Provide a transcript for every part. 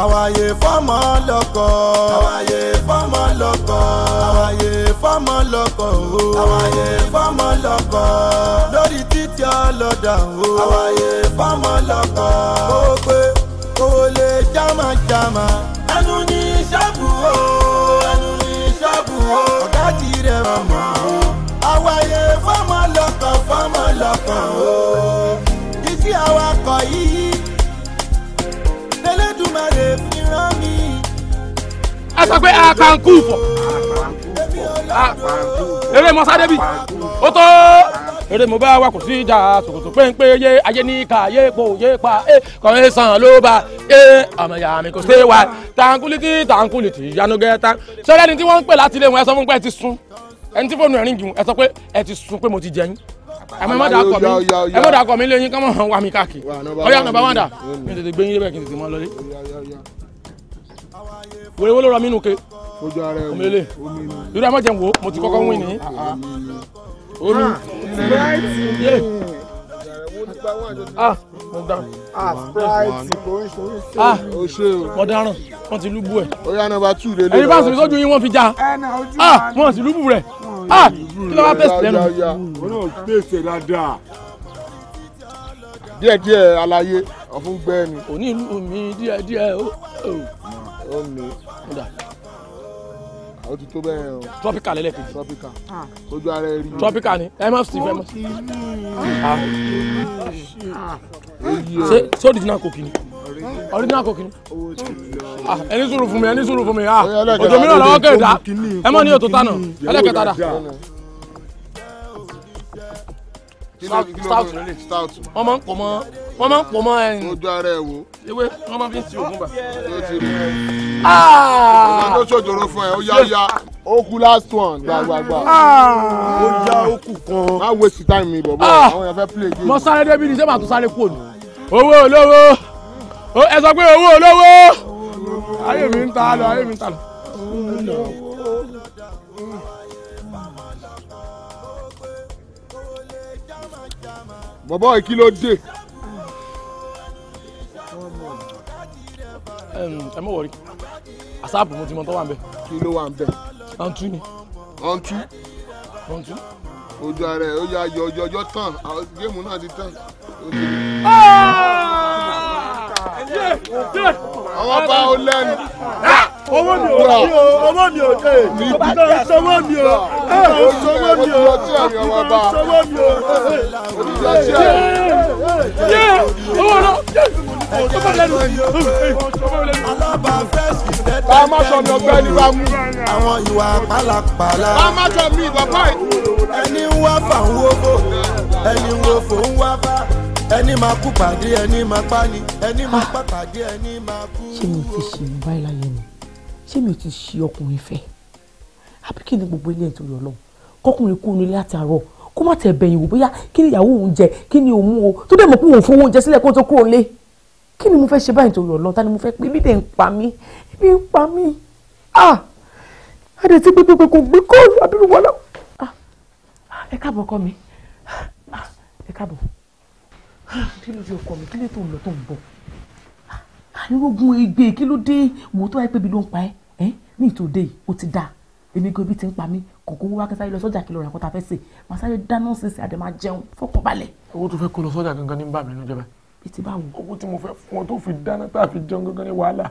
àwàyè fọ́mọ lọ́kọ. àwàyè fọ́mọ lọ́kọ. àwàyè fọ́mọ lọ́kọ. àwàyè fọ́mọ lọ́kọ. lórí títí ọlọ́dà. àwàyè fọ́mọ lọ́kọ. kówó pé kówó lè jámàjámà. ẹnu ní ṣọ́ọ̀bù o. ẹnu ní ṣọ́ọ̀bù o. ọ̀gá ti rẹ̀ mọ̀. àwàyè fọ́mọ lọ́kọ fọ́mọ lọ́kọ. iṣẹ́ awakọ̀ yìí. Elédùmarè fi rán mi. ẹ sọ pé a kàn kú fọ. eré mọ́sádé bí ó tó eré mo bá wa kò sí ìjà ṣòkòtò péńpé yé ayé ní ká yé po yé pa kọ̀wé sàn ló bá ọmọ ìyá mi kò sí wa tankuliti yanugẹ tán sọ́dọ̀ ẹni tí wọ́n ń pè láti ilé wọn ẹ sọ fún pé ẹ ti sùn ẹni tí fóònù ẹ̀rín gùn ẹ sọ pé ẹ ti sùn pé mo ti jẹyìn ẹ mọ̀ dà kọ̀ mí lẹ́yìn kọ́mọ̀ hàn wà mí káàkiri ọ̀yà nàbà wàdà mi tètè gbé yín débẹ̀ kí n tètè mọ́ lọ́lé. wèrè wo ló rọ mí nù ké omi lè irú ẹ mọ̀ jẹun wo mo ti kọ́kọ́ wín ní omi. mo dáràn wọ́n ti lúbú ẹ̀. ẹni bá sùn sójú yín wọ́n fi já wọ́n sì lúbú rẹ̀ kí ló wá tẹ̀sí lẹ́nu. díẹ̀díẹ̀ àlàyé ọ̀fun gbẹ́ ni. òní ìlú mi díẹ̀díẹ̀ ó mi. ó ti tó bẹ́ẹ̀ o. tropical lẹ́lẹ́kejì. tropical ojú ara ẹ rí. tropical ni ẹ má sì fẹ́ mọ́. ṣé original coke ni original coke ni. ẹni sùúrù fún mi ẹni sùúrù fún mi òjò mìíràn lọ́wọ́ kẹta ẹ mọ̀ ní òtò tánà ẹlẹ́kẹta dà. stout lele stout. wọ́n máa ń pọ̀ mọ́ ẹyin. ojú ara ẹ wo. ewé wọ́n máa fi ń ti ògùn bà. ọ̀gá tó ṣòjòrò fún ẹ ó yá ó kú last one gbàgbàgbà. ó yá ó kù kan. má waste time mi bọ̀bọ̀ àwọn èèyàn fẹ́ play game. mo sáré débi ní sẹ́mà tó sáré kú òní. owó olówó ẹ sọ pé owó olówó ayé mi ń ta lọ ayé mi ń ta lọ. bọ̀bọ̀ kí ló dé. ẹ mọ̀ wọ̀rí àsáàpù mo ti mọ tó wà ń bẹ̀. kí ló wà ń bẹ̀. ọ̀ntú ni. ọ̀ntú. ọ̀ntú. ojú ara ẹ̀ ó yá yọjọ́ tán géèmù náà ti tán. àwọn bá ó lẹ́nu. owó mi ò dé owó mi ò dé sọwọ́ mi ò sọwọ́ mi ò sọwọ́ mi ò. owó lọ. ká má sọ mi ọgbẹ́ ní bá mú. àwọn ìwà pálapàla. ká má sọ mi bàbá yìí. ẹni ń wá fà ń wó bò ẹni ń wo fò ń wá bá ẹni máa kú pàdé ẹni máa pa ni ẹni máa pa pàdé ẹni máa kú. ṣé mi ò ti ṣe báyìí láyé mi ṣé mi ò ti ṣe ọkùnrin fẹ́ àbí kí ni gbogbo ilé ìtòrí Ọlọ́run kọkùnrin kú nílé àtàárọ̀ kó má tẹ̀ bẹ̀yìn wò bóyá kí ni ìyàwó òun jẹ kí ni òun o tó dẹ̀ mọ̀ pé òun fowó oúnjẹ sílẹ̀ kó tó kúrò lé kí ni mo fẹ́ ṣe báyìí torí Ọlọ́run ta ni mo fẹ́ pé bíbẹ̀ ń pa mí bí ń pa mí adé tí pépépé kò gbé kóòlù àbúrò wọn lọ. ẹ káàbọ̀ ọkọ mi ẹ káàbọ̀ kí ló dé ọkọ mi kí ló tó ń lọ tó ń bọ̀ ànírógún igbe kí ló dé wò tó wáyé pé bí ló ń pa ẹ́ ní ìtòdé yìí ó ti dáa èmi gan ibi tí ń pa mí kọ̀ọ̀kan owó wákẹ́sáré lọ sọ́jà kí lọ rà kó ta fẹ́ sè máa sáré dáná sísè àdè máa jẹun fọkàn balẹ̀. owó tó fẹ́ kó lọ sọ́jà gangan ní bà mí nínú jẹ́bẹ̀. ètí báwo. owó tí mo fẹ́ fún ọ tó fi dáná tá a fi jẹun gangan ní wàhálà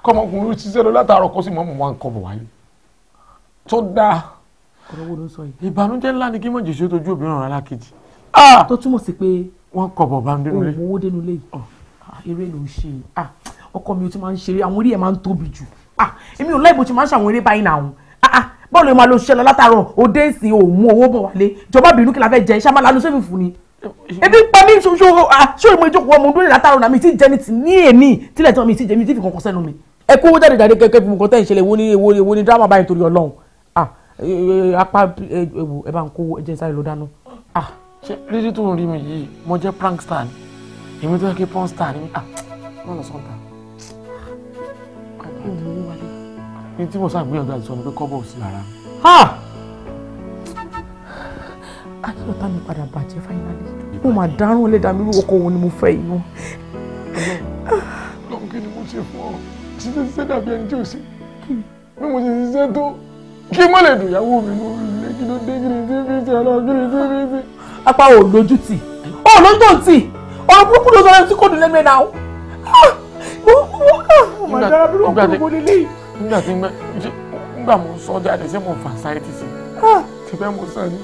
kọ́mọkùnrin ṣiṣẹ́ lọ látàárọ̀ kó sì mọ́ mọ́ wá nǹkan bọ̀ wáyé tó dáa. ọ̀rọ̀ wo ló ń sọ yìí. ìbànújẹ́ ńlá ni kí mọ̀ jèṣe tójú obìnrin ọ̀rọ̀ alákejì. tó túmọ̀ sí pé wọ́n kọ̀ bọ̀ bá ń dénú lé. òun owó dénú lé yìí eré ló ń ṣe ọkọ mi ò ti máa ń ṣeré àwọn orí ẹ̀ máa ń tóbi jù èmi ò láì bó ti máa ń ṣàwọn eré báyìí náà bọ́ọ̀lù ẹ̀ máa lo ṣiṣẹ́ lọ látàárọ̀ òde ìsìn ò mú owó bọ̀ wálé ìjọba bínú kí la fẹ́ jẹ iṣẹ́ máa lanu sẹ́fì fún ni ebi ń pa mí ṣó ìmọ̀ ìjókòó ọmọ ọdún látàárọ̀ náà mi ti jẹ ní ti ní èní tílẹ̀ tí wọ́n mi ti jẹ mi ti fi kankan sẹ́nu mi ẹ kó jáde jáde kẹ́kẹ́ fún nǹkan tẹ́ ń ṣẹlẹ̀ wo ni drama báyìí torí Ọlọ́run apá ewu ẹ bá ń kó ẹjẹ sáré lọ dáná. ṣe rírí tó ń rí mi yìí mo jẹ́ prankster ni èmi tó yẹ kí pornstar ni wọ́n lọ sọ́ńtà. ní tí mo ṣàgbéyànjú àti sọ ni pé kọ́bọ̀ ò sí lára. akíyọ̀tá mi padà bàjẹ́ fáínálì mo máa dárún ẹlẹ́dàá mi lórúkọ òun ni mo fẹ́ yìí. lọ́n kí ni mo ṣe fún ọ. ṣiṣẹ́ dàbí ẹni tí ò sí bí mo ṣe ṣiṣẹ́ tó kí má lè dùn ìyàwó mi lórí kí ló dé kiri tí fi ṣe ọ̀rọ̀ kiri tí fi ṣe. apá ò lójú tì ó lójú tì ọ̀rọ̀ burúkú ló sọ tí kò dùn lẹ́mẹ̀ẹ́ náà. nígbà mo sọ jáde ṣé mo fà sáìtì sí ti fẹ́ mo sàn ni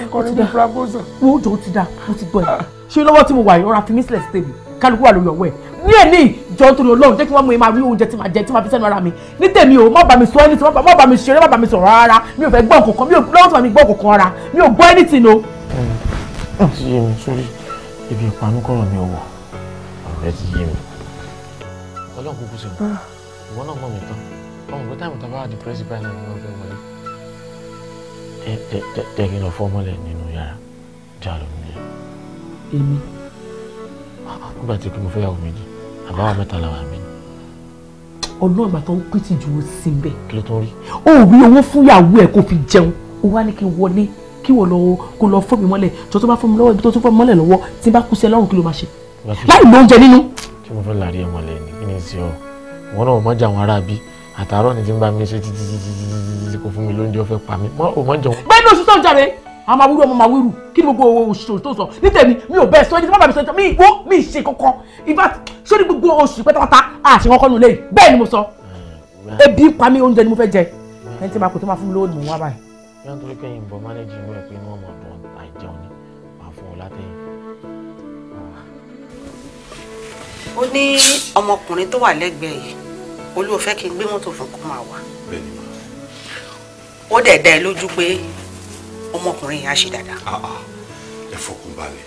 nǹkan ní bí frambosa. mo jọ ti da mo ti gbọ́ ẹ̀ ṣé lọ́wọ́ tí mo wà yìí ọ̀rọ̀ àfi mísílẹ̀ sí tèmi kálukú wà lórí ọwọ́ ẹ̀ ní èní ìjọ nítorí Ọlọ́run jẹ́ kí wọ́n mú ẹ máa rí oúnjẹ tí màá jẹ tí màá fi sẹ́nu ara mi ní tèmi o má bá mi sọ ẹni tí má bá mi ṣeré má bá mi sọ̀rọ̀ rárá mi ò fẹ́ gbọ́ nǹkan mi ò lọ́wọ́ tí màá mi gbọ́ nǹkan rárá mi ò gbọ́ anything o. ti yé mi sórí ibi ìpanu kọ̀rọ̀ mi ò wọ̀ ọ̀rẹ́ ti yé mi. Ọlọ́run kúkú sí mi ìwọ náà mọ̀ mi tán ọmọ ìgbé táìmù tá a bá wà depressed báyìí náà ni wọ́n fẹ́ wọlé. jẹ́ kí n lọ fọ́ mọ́lẹ̀ nínú yàrá já lọ nínú yàrá. èmi. nígbà tí mo fẹ́ yàwó méjì àbáwá mẹ́ta làwọn àmì. Ọlọ́run àgbà tó ń pè tìjú ó sí ń bẹ̀. kí ló tó ń rí. ó rí owó fún ìyàwó ẹ̀ kó fi jẹun ó wá ní kí n wọlé kí wọ́n lọ kó lọ fọ́ mi mọ́lẹ̀ tó tó bá fọ́ mi lọ́wọ́ ibi tó tún fọ́ mi mọ́lẹ̀ lọ́wọ́ tí n bá kú sí ẹ lọ́rùn kí ló máa ṣe. láì lo oúnjẹ nínú. kí mo fẹ́ láàrin ẹ̀ mọ́lẹ̀ ni kí ni sí ọ wọn náà mọ́jà wọn ará bí àtàárọ̀ ni tí ń bá mi ṣe títí kò fún mi lóúnjẹ ó fẹ́ pa mí ò mọ́ jẹun. bẹ́ẹ̀ ni oṣù tó ń jáde àwọn máa wúrú ọmọ máa wúrú kí ni gbogbo oṣù tó sọ ní tèmi mi ò bẹ́ẹ̀ sọ ẹni tí wọ́n bá mi sọ mi ìgbó mi ṣe kankan ìfà sórí gbogbo oṣù pátápátá àṣẹ kankan nù lẹ́yìn bẹ́ẹ̀ ni mo sọ ebi pa mí oúnjẹ ni mo fẹ́ jẹ ẹni tí máa kò tó máa fún mi lówó ni mò ń wá báyìí. bí wọ́n torí kẹ́yìn bọ̀ mánéjì inú ẹ̀ pé inú ọmọ ọdún àìjẹun ni máa fún ọ látẹ̀yìn. ó ní ọmọkùnrin tó wà lẹ́gbẹ̀ẹ́ yìí olúwo fẹ́ kí n gbé mọ́tò fún kó máa wà. ó dẹ̀ dá ẹ lójú pé ọmọkùnrin yẹn á ṣe dáadáa. ẹ fọkàn balẹ̀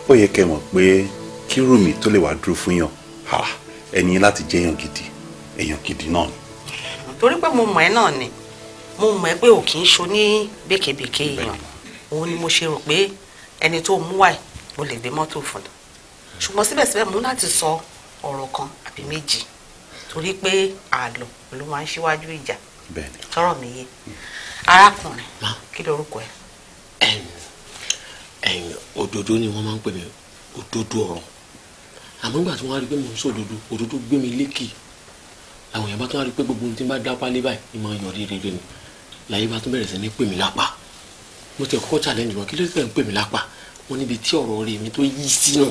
ó yẹ kẹ́ mọ̀ pé kí rúmi tó lè wá dúró fún yàn ẹni láti jẹ́ èèyàn gidi náà ni. torí pé mo mọ̀ ẹ́ náà ni mo mọ̀ ẹ́ pé ò kì í ṣo ní békebèke èèyàn òun ni mo ṣe rò pé ẹni tó mú wáì mo lè gbé mọ́tò fún un ṣùgbọ́n síbẹ̀síbẹ̀ mo láti sọ ọ̀rọ̀ kan àbí méjì torí pé àlọ́ ló máa ń ṣíwájú ìjà tọrọ mi yé arákùnrin kí lorúkọ ẹ. òdodo ni wọ́n máa ń pè mí òdodo ọ̀rọ̀ àmọ́ nígbà tí wọ́n á rí pé mo ń sọ òdodo gbé mi lékè àwọn èèyàn bá tún á rí pé gbogbo ohun tí n bá dá pálí báyìí ni máa ń yọrí rere ni láyé bá tún bẹ̀rẹ̀ sí ní pè mí lápá mo ti kọ́kọ́ challenge wọn kí ló dé ń pè mí lápá wọn níbi tí ọ̀rọ̀ rẹ̀ mi tó yí sínú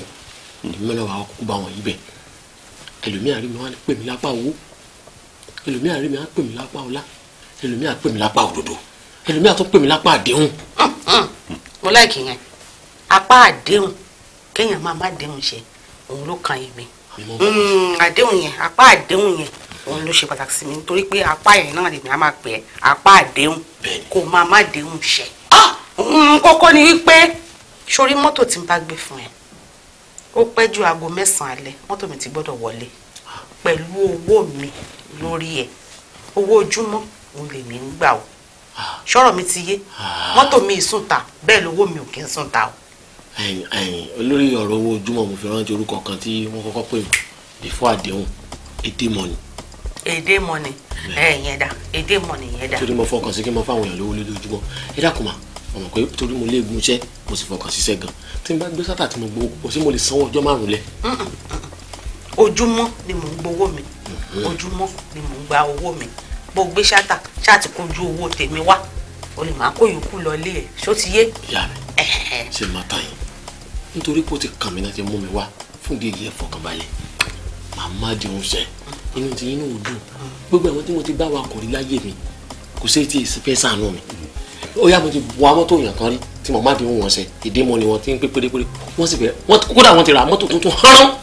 ìmọ̀lẹ́ wa kúkú bá wọn yí bẹ̀ ẹlòmíà rí mi wá pè mí lápá owó ẹlòmíà rí mi wá pè mí lápá ọlá ẹlòmíà pè mí lápá òdodo ẹlòmíà tún pè mí lápá àdéhùn. mo láìkì yẹn apá àdéhùn kéèyàn máa déhùn ṣe òun ló kan èmi àdéhùn yẹn apá àdéhùn yẹn òun ló ṣe pàtàkì sí mi nítorí pé apá yẹn náà lèmi á máa pè é apá àdéhùn kó má déhùn ṣe. kókó ni wípé sórí mọ́tò tí n bá gbé fún ẹ ó pẹ́ ju aago 9 alẹ́ mọ́tò mi ti gbọ́dọ̀ wọlé pẹ̀lú owó mi lórí ẹ̀ owó ojúmọ́ òun lèmi ń gbà o ṣọ́rọ̀ mi ti yé mọ́tò mi ìsùn ta bẹ́ẹ̀ lówó mi ò kí ń sùn ta o. olórí ọ̀rọ̀ owó ojúmọ́ mo fi rántí orúkọ kan tí wọ́n kọ́kọ́ pè mí before àdéhùn èdè mọ́ni. èdè mọ́ni yẹn dá èdè mọ́ni yẹn dá. torí mo fọkàn sí kí mo fáwọn èèyàn lówó lójoojúmọ́ ẹ dákun mà ọmọ pé torí mo léegun iṣẹ́ mo sì fọkàn síṣẹ́ gan tí n bá gbé sátà tí mo gbowó kò sí mo lè sanwó ọjọ́ 5 lẹ̀. ojúmọ́ ni mò ń gbowó mi ojúmọ́ ni mò ń gba owó mi bó gbé sátà ṣáàtì kojú owó tèmi wá o lè máa kó yòókù lọ lé ẹ ṣó ti yé. ìyá mi ṣe máa tàn yín nítorí pé ó ti kàn mí náà ti mú mi wá fún gègé ẹ fọkànbalẹ̀ màmá di oúnjẹ inú ti inú dùn gbogbo àwọn tí mo ti bá wa kọ̀ rí láyé mi kò sí ti ìsìnkẹ́ sànú mi ó yá mo ti wá mọ́tò yàn kan rí tí mo má dín wọn ṣe ìdí mọ́ ni wọ́n ti ń pé pérépéré wọ́n sì fẹ́ kódà wọ́n ti ra mọ́tò tuntun hán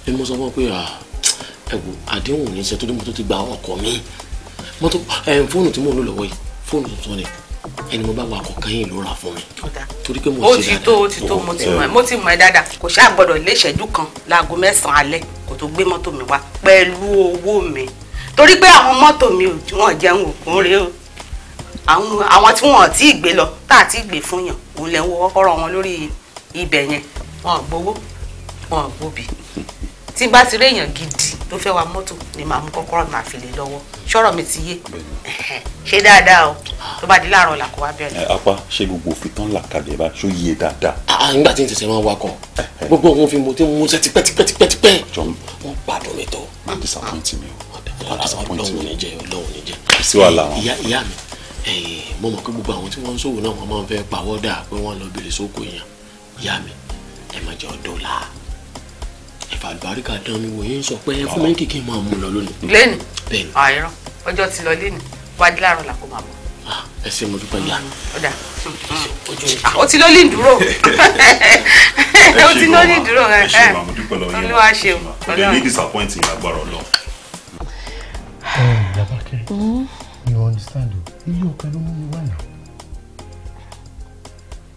ẹni mo sọ fún ọ pé ẹ̀wò àdéhùn ní iṣẹ́ tó dé mo tó ti gba ọkọ̀ mi mọ́tò fóònù tí mò ń lò lọ́wọ́ yìí fóònù tuntun ni ẹni mo bá wa ọkọ̀ kan yìí ló rà fún mi torí pé mo ṣe dáadáa. ó ti tó mo ti mọ̀ ẹ́ dáadáa kò ṣáà gbọ́dọ̀ lé ìṣẹ́jú kan láago 9 alẹ́ kó tó gbé mọ́tò mi wá pẹ̀lú owó mi torí pé àwọn mọ́tò mi ò tí wọ́n jẹun òkun rèé o àwọn tí wọn ti gbé lọ tá a ti gbé fún yàn òun lẹ ń wọ ọ̀rọ̀ wọn lórí ibẹ̀ yẹn wọn gbowó wọn gbòbí tí bá ti réèyàn gidi tó fẹ́ wa mọ́tò ni màá mú kọ́kọ́rọ́ máa fi lè lọ́wọ́ ṣọ́rọ̀ mi ti yé ṣe dáadáa o tó bá di láàárọ̀ là kó wá bẹ̀rẹ̀. apá ṣé gbogbo òfin tán là kalẹ̀ bá ṣó yé dáadáa. nígbà tí n tẹ̀sẹ̀ máa wakọ̀ gbogbo òun fi mo ti mú sẹ́ tipẹ́tipẹ́ wọ́n gbádùn mi tó. má disappoint mi o. Ọlọ́run ní jẹ́ Ọlọ́run ní jẹ́. sí wàhálà wọn. ìyá mi mo mọ̀ pé gbogbo àwọn tí wọ́n ń ṣòwò náà wọ́n máa ń fẹ́ pàwọ́dà pé wọ́n lọ bèrè sóko èèyàn ìyá mi ẹ má jẹ́ ọdọ́ la ẹ̀fà àlùbáríkà dán mi wò yín sọ pé ẹ fún mi kìkì máa mú lọ lónìí. lẹ́nu bẹ́ẹ̀ni àìrán ọjọ́ ti lọ lẹ́nu wá di láàárọ̀ là kó máa bọ̀. ẹ ṣé mo dúpẹ́ ìyá mi. ó ti ló lè dúró ó ti ló lè dúró olúwa ṣeun kò dé ní disappointing agbára Ọlọ́run. Babake, you understand o? Ilé ọkọ ló mú mi wá náà.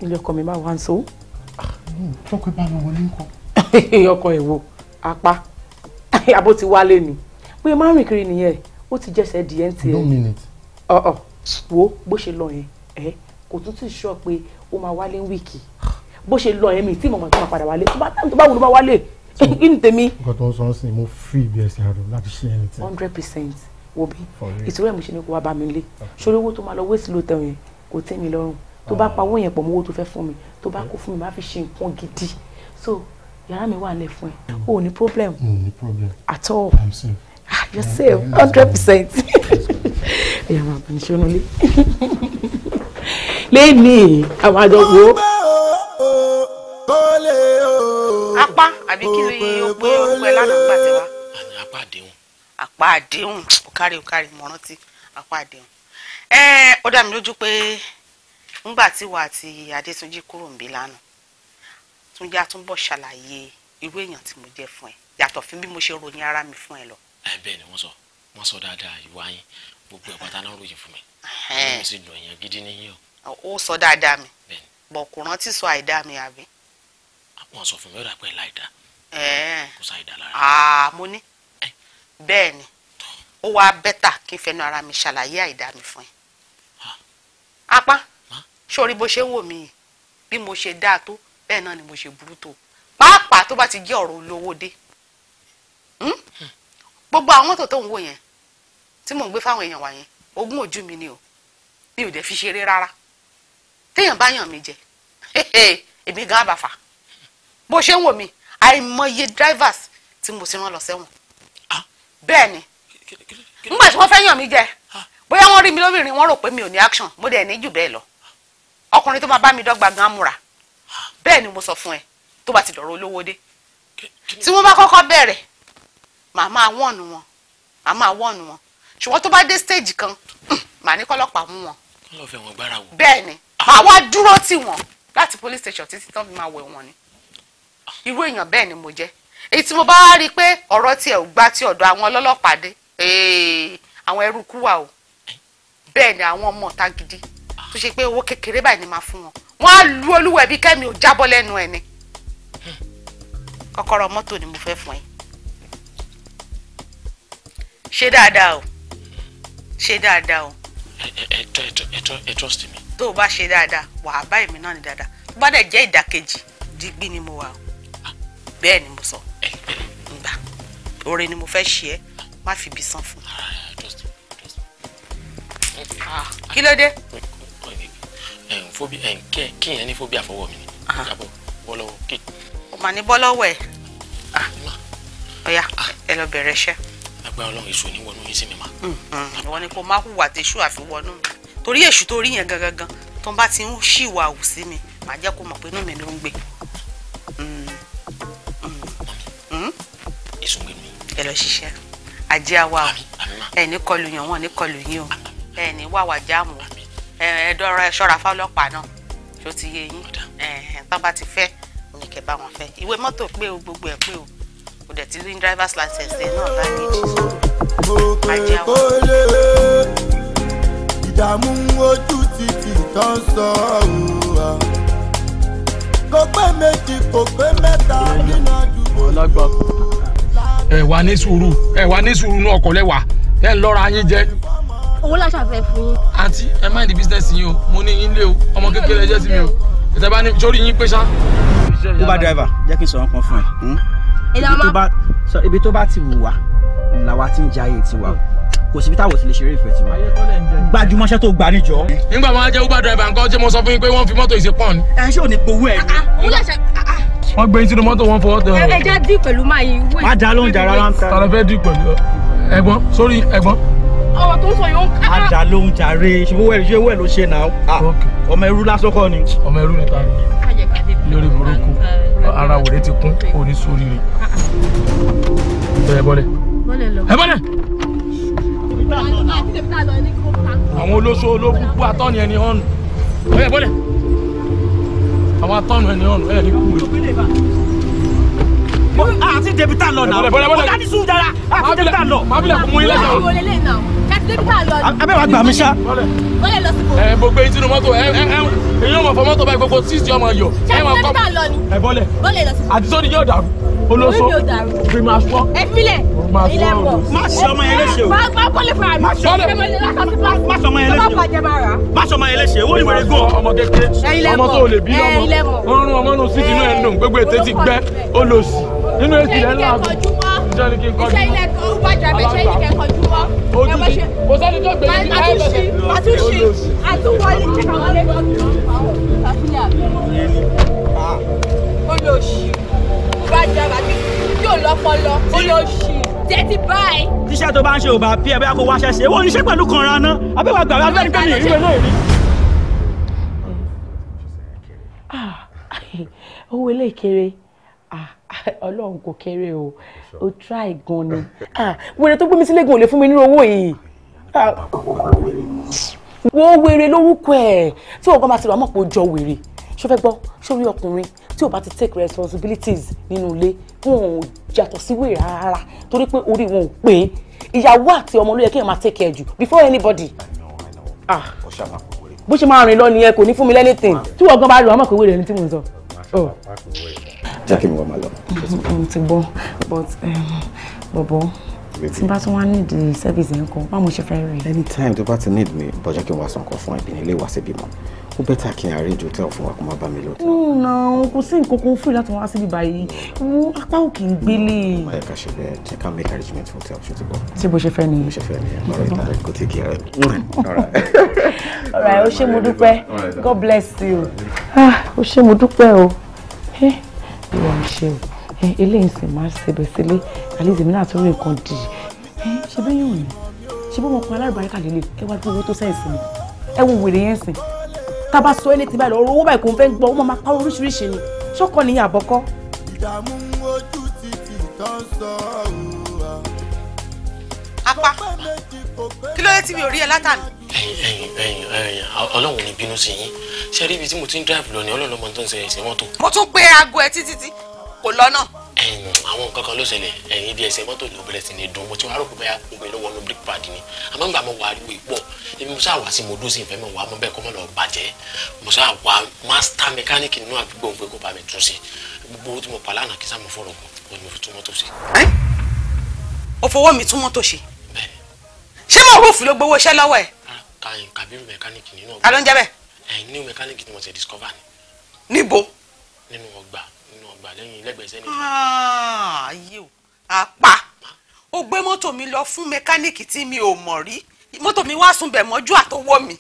ilé ọkọ mi máa wá ń so. Tọ́pẹ́ bá mi wọlé ńkọ́. ọkọ ẹ̀ wo apá àbó ti wálé ni bóyá máa ń rìn kiri nìyẹn ó ti jẹ́sẹ̀ di ẹ̀ ń tiẹ̀. No minute. wo bó ṣe lọ yẹn kò tún ti sọ pé ó máa wálé ń wíìkì bó ṣe lọ yẹn mi tí màmá tó máa padà wálé tó bá wù ló máa wálé kí ni tèmi. nǹkan tó ń sọ sí mo free bí ẹsẹ̀ àrò láti ṣe anything. 100% wo bí ìṣòro ẹ̀ mo ṣe ni kó wá bá mi lé ṣòro owó tó máa lọ wéèsì ló tẹ̀ yẹn kò tẹ́ mi lọ́rùn tó bá pa owó yẹn pọ̀ mọ́ owó tó fẹ́ fún mi tó bá kó fún mi máa fi ṣe nǹkan gidi so yàrá mi wà lẹ̀ fún ẹ o ò ní problem. No ní problem. at all. I'm safe. You're safe 100%. ẹ̀yà máa bá mi ṣe ọ́nà lé lẹ́ẹ̀ni àwọn àjọpọ̀. apá àbí kí ló yẹ ó pé lánàá gbà tẹ wá. apá àdéhùn. apá àdéhùn ó kárí mo rántí apá àdéhùn. ó dá mi lójú pé ńgbà tí wà àti Adétúnjí kúrò ń bí lánàá Túnjí á túnbọ̀ ṣàlàyé irú èèyàn tí mo jẹ́ fún ẹ yàtọ̀ fún bí mo ṣe ròyìn ara mi fún ẹ lọ. bẹ́ẹ̀ ni wọ́n sọ dáadáa ìwà yín gbogbo ẹ̀ pátá náà ròyìn fún mi mo sì lọ èèyàn gidi níyìn o. ó sọ dáadáa mi bọ̀ kò rántí sọ àìdá mi àbí. wọ́n sọ fún mi ó dà pé láìda kò sáìdá lára. mo ní bẹ́ẹ̀ ni ó wá bẹ́tà kí n fẹnu ara mi ṣàlàyé àìdá mi fún ẹ. apá sórí bó ṣe ń wò mí bí mo ṣe dáa tó bẹ́ẹ̀ náà ni mo ṣe burú tó pàápàá tó bá ti jẹ́ ọ̀rọ̀ olówó dé gbogbo àwọn mọ́tò tó ń wò yẹn tí mò ń gbé fáwọn èèyàn wa yẹn ogún ojú mi ni o mi ò dẹ̀ fi ṣeré rárá téèyàn bá yàn mí jẹ èmi gan àbàfà bó ṣe ń wò mí àìmọye drivers tí mo ti rán lọ sẹ́wọ̀n bẹ́ẹ̀ ni nígbà tí wọ́n fẹ́ yàn mí jẹ bóyá wọ́n rí mi lóbìnrin wọ́n rò pé mi ò ní action mo dẹ̀ ní jù bẹ́ẹ̀ lọ ọkùnrin tó máa bá mi dọ́gba gan múra bẹ́ẹ̀ ni mo sọ fún ẹ tó bá ti dọ̀rọ̀ olówó dé tí wọ́n bá kọ́kọ́ bẹ̀rẹ̀ màá máa wọ́ọ̀nù wọn ṣùgbọ́n tó bá dé stage kan màá ní kọ́lọ́pàá mú wọn. kọ́lọ́ fẹ́ wọn gbára wò. bẹ́ẹ̀ ni màá wá dúró tì wọ́n láti police station títí tán fi máa wẹ̀ wọ́n ni irú èèyàn bẹ́ẹ̀ ni mo jẹ́ èyí tí mo bá rí i pé ọ̀rọ̀ tiẹ̀ ò gbá tí ọ̀dọ̀ àwọn ọlọ́pàá dé àwọn ẹrú kú wà o bẹ́ẹ̀ ni àwọn ọmọ ọ̀tá gidi tó ṣe pé owó kékeré báyìí ni máa fún wọn wọ́n á lu olúwẹ̀ bí kẹ́mi ò jábọ́ lẹ́nu ẹ̀ ni kọ́kọ́rọ́ mọ́tò ni mo fẹ́ fún ẹ ṣe dáadáa o ẹ trust me. tó o bá ṣe dáadáa wà á bá èmi náà ní dáadáa tó bá dẹ̀ jẹ́ ìdàkejì digbí ni mo wà o bẹ́ẹ̀ ni mo sọ nígbà oore ni mo fẹ́ ṣe ẹ́ má fi ibi san fún kí ló dé. kí yẹn ní phobia fọwọ́ mi ni jábọ̀ bọ́ lọ́wọ́ kí. o mà ní bọ́ lọ́wọ́ ẹ̀ ọ̀ya ẹ lọ bẹ̀rẹ̀ iṣẹ́. agbára Ọlọ́run èṣù ní wọnú yín sí mi ma. ìwọ ni kò má hùwà tẹ̀sù àfiwọ́nú mi torí èṣù tó rí yẹn gangan tó ń bá ti ń ṣìwà hù sí mi màá jẹ́ kó mọ̀ pé inú mi ló ń gbé. èṣù ń gbé mi. ẹ lọ ṣiṣẹ́ ajé àwa o ẹ ní kọlù yàn wọn ní kọlù yín o ẹ ní wàwà jáàmù ẹ dọ́ra ẹ ṣọ́ra fọlọ́pàá náà ṣó ti yé yín tán bá ti fẹ́ ní kẹ́ bá wọn fẹ́ ìwé mọ́tò pé o gbogbo ẹ̀ pé o kò dẹ̀ ti ní driver's license ẹ̀ náà bá ní ìjì ajé àwa. ìdààmú ojú títì tó ń sọ òwúrọ̀ kò pé méjì kò pé mẹ́ta nínú àdúgbò. ẹ wà ní sùúrù ní ọkọ̀ lẹ́wà ẹ ń lọ́ra yín jẹ. owó láṣà fẹ́ fún yín. àǹtí ẹ má ní bísínẹ́sì yín o mo ní yín lé o ọmọ kékeré jẹ́ sí mi o ìtẹ́ bá ní sórí yín pé ṣá. uber driver jẹ́ kí n sọ̀rọ̀ kan fún ẹ. ibi tó bá ti wù wá làwa ti ń jayé tiwa kò síbi táwọn ti lè ṣeré ìfẹ́ tiwa. gbajúmọ̀ṣẹ́ tó gbà níjọ. nígbà máa jẹ́ uber driver nǹkan jẹ́ mo sọ fún yín pé wọ́n fi mọ́tò ìṣe pọ́n ni. ẹ ṣé ò ní gbowó ẹ ni. wọ́n gbé sínú mọ́tò wọn fọwọ́ tẹ. ẹ já dín pẹ̀lú máa yín. má dá lóhùn jà rárá ń ta. tàlẹ́ fẹ́ dín pẹ̀lú ẹ̀gbọ́n sórí ẹ̀gbọ́n. ọ̀rọ̀ tó ń sọ yóò ń ká. má dá lóhùn jà rè ṣé owó ẹ̀ ló ṣe náà. ọmọ ẹrú lásán kọ́ ni. ọmọ ẹrú ni ta ni. lórí burúkú ara wèrè ti kún òní sórí rẹ̀. ẹ bọ́lẹ̀. ẹ bọ́lẹ̀. àwọn olóṣó olókùnkùn atọ́ni ẹni ọ̀nù. ẹ bọ́lẹ̀. àwọn atọ́nu ẹni ọ̀nù ẹ̀ ní kúrò. àti débítà lọ náà. ọ̀gá ní sùn dára àti débítà lọ. máa bílẹ̀ fún mú ilé náà. abẹ́ wa gbà mí ṣá. ẹ gbogbo etí inú mọ́tò èyí ọmọ fọ mọ́tò báyìí gbogbo sísì ọmọ yọ. ẹ bọ́lẹ̀ àtisọ́ ni yóò dàrú olóso fi máa sọ. ẹ filẹ̀ ilẹ̀ bọ̀. má ṣe ọmọ yẹn léṣe o. má kọ́lé fún mi. má ṣe ọmọ yẹn léṣe o. má ṣe ọmọ yẹn léṣe o. wọ́n ní wẹ̀rẹ̀ gùn. ọmọ kékeré ọmọ tó lè bí lọ́mọ wọ́n rún ọmọ nù sí tinú ẹ̀ ń dùn gbogbo ètè ti gbẹ́ olóòsì nínú èsì rẹ̀ ńlá iṣẹ́ ni kí n kọjú. iṣẹ́ ilẹ̀ kan wá jà bẹ́ẹ̀ ṣe ilẹ̀ kọjú mọ́. ojú ti kò sẹ́ni tó gbé ní ẹ̀ lọ́sẹ̀. àtúnṣe àtúwọlé kíkàwọlé. olóòṣì wá jà bàbí yóò lọ́pọlọ olóòṣì tẹ́tí báyìí. tíṣẹ́ tó bá ń ṣe ò bá pí ẹ bẹ́ẹ̀ kó wáṣẹ́ ṣe wọ́n oníṣẹ́ pẹ̀lú kan ra ná abẹ́wà gbàgbé abẹ́rẹ́ pẹ̀lú ìrírí náà rí. owó ilé kéré ọlọ́run kò kéré o ó try gan ni wèrè tó gbé mi sílé gan ò lè fún mi nínú owó yìí wo wèrè lórúkọ ẹ̀ tí ọgbọ́n bá ti rà mọ̀ pé ó jọ wèrè ṣó fẹ́ gbọ́ sórí ọkùnrin tí ò bá ti take responsibilities nínú ilé wọn ò yàtọ̀ sí wèrè rárá torí pé orí wọn ò pé ìyàwó àti ọmọ ló yẹ kéèyàn máa take care jù before anybody. bó ṣe máa rìn lọ nìyẹn kò ní fún mi lẹ́nìtìn tí ọgbọ́n bá rà mọ̀ pé wèrè ni tí mò ń sọ. jẹ́ kí n wọ́n máa lọ. ti gbọ́ but bọ̀bọ̀ tí bá tún wá nídìí service yẹn kan báwo ṣe fẹ́ rí. anytime tó bá ti need me bọ́jọ́ kí n wá sàn kan fún ẹbí nílé wá síbí mọ́ ó bẹ́tà kí n arrange hotel fún wa kó má bá mi lọ. no kò sí nǹkan kan fún láti wá síbí báyìí wo apá ò kì í gbélé. má yẹ ká ṣe bẹ́ẹ̀ jẹ́ ká make arrangement for hotel ṣe ti bọ̀. ṣé bó ṣe fẹ́ ni. bó ṣe fẹ́ ni ọ̀rọ̀ ìta kò tí kì í rẹ̀. alright ó ṣé mo dúpẹ́ God bless you. ó ṣé mo dúpẹ́ o ìwọ ń ṣe o eléyìí sì máa ń ṣebẹ̀ sílé àlejò mi náà tó rí nǹkan dì ṣe bẹ́ẹ̀ yóò ní ṣe bọ́ ọmọkùnrin alárùbáríkà lélẹ̀ ẹ wá dúró owó tó sẹ́yìn sí mi ẹ wo wèrè yẹn sìn tá a bá sọ ẹni tí báyìí lọ owó báyìí kò ń fẹ́ gbọ́ ó máa pa oríṣiríṣi ni ṣọ́kọ ni àbọ̀kọ́. ìdààmú ojú títì tó ń sọ apá kí ló dé tí mi ò rí ẹ látàná. ọlọ́run ní bínú sí yín ṣe rí ibi tí mo ti ń drive lọ ní ọlọ́run ọmọ tó ń ṣe ẹsẹ̀ mọ́tò. mo tún gbé aago ẹ títí kò lọ́nà. àwọn nǹkan kan ló ṣẹlẹ̀ ẹ̀yìn ibi ẹsẹ̀ mọ́tò ló bẹ̀rẹ̀ sí ní dùn mo ti wá rò pé bẹ́ẹ̀ gbogbo ẹ̀ ló wọnú brick pad ni àmọ́ nígbà mo wà ariwo ìpọ̀ ebi mo ṣáà wá sí mo dó sí ìfẹ́ mi wà mọ́ bẹ́ẹ̀ kọ́ mọ́ lọ bàjẹ́ mo ṣáà wá master mechanic nínú àdúgbò pé kó bá mi tún ṣe gbogbo owó tí mo pa lánàá kí sáà mo fọ̀rọ̀ kọ́ ni mo fi tún mọ́tò ṣe. o fọwọ́ mi tún mọ́tò ṣe ṣé mo rúfù ló gbowó iṣẹ́ lọ́wọ́ ẹ̀. Kàbírù mechanic nínú ọgbà. ta ló ń jẹ́ bẹ́ẹ̀. new mechanic ni mo ti discover ni. níbo. nínú ọgbà lẹ́yìn lẹ́gbẹ̀ẹ́sẹ́ ní. ayé o apá o gbé mọ́tò mi lọ fún mẹkáníìkì tí mi ò mọ̀ rí mọ́tò mi wá sùn bẹ̀ mọ́jú àtọwọ́ mi.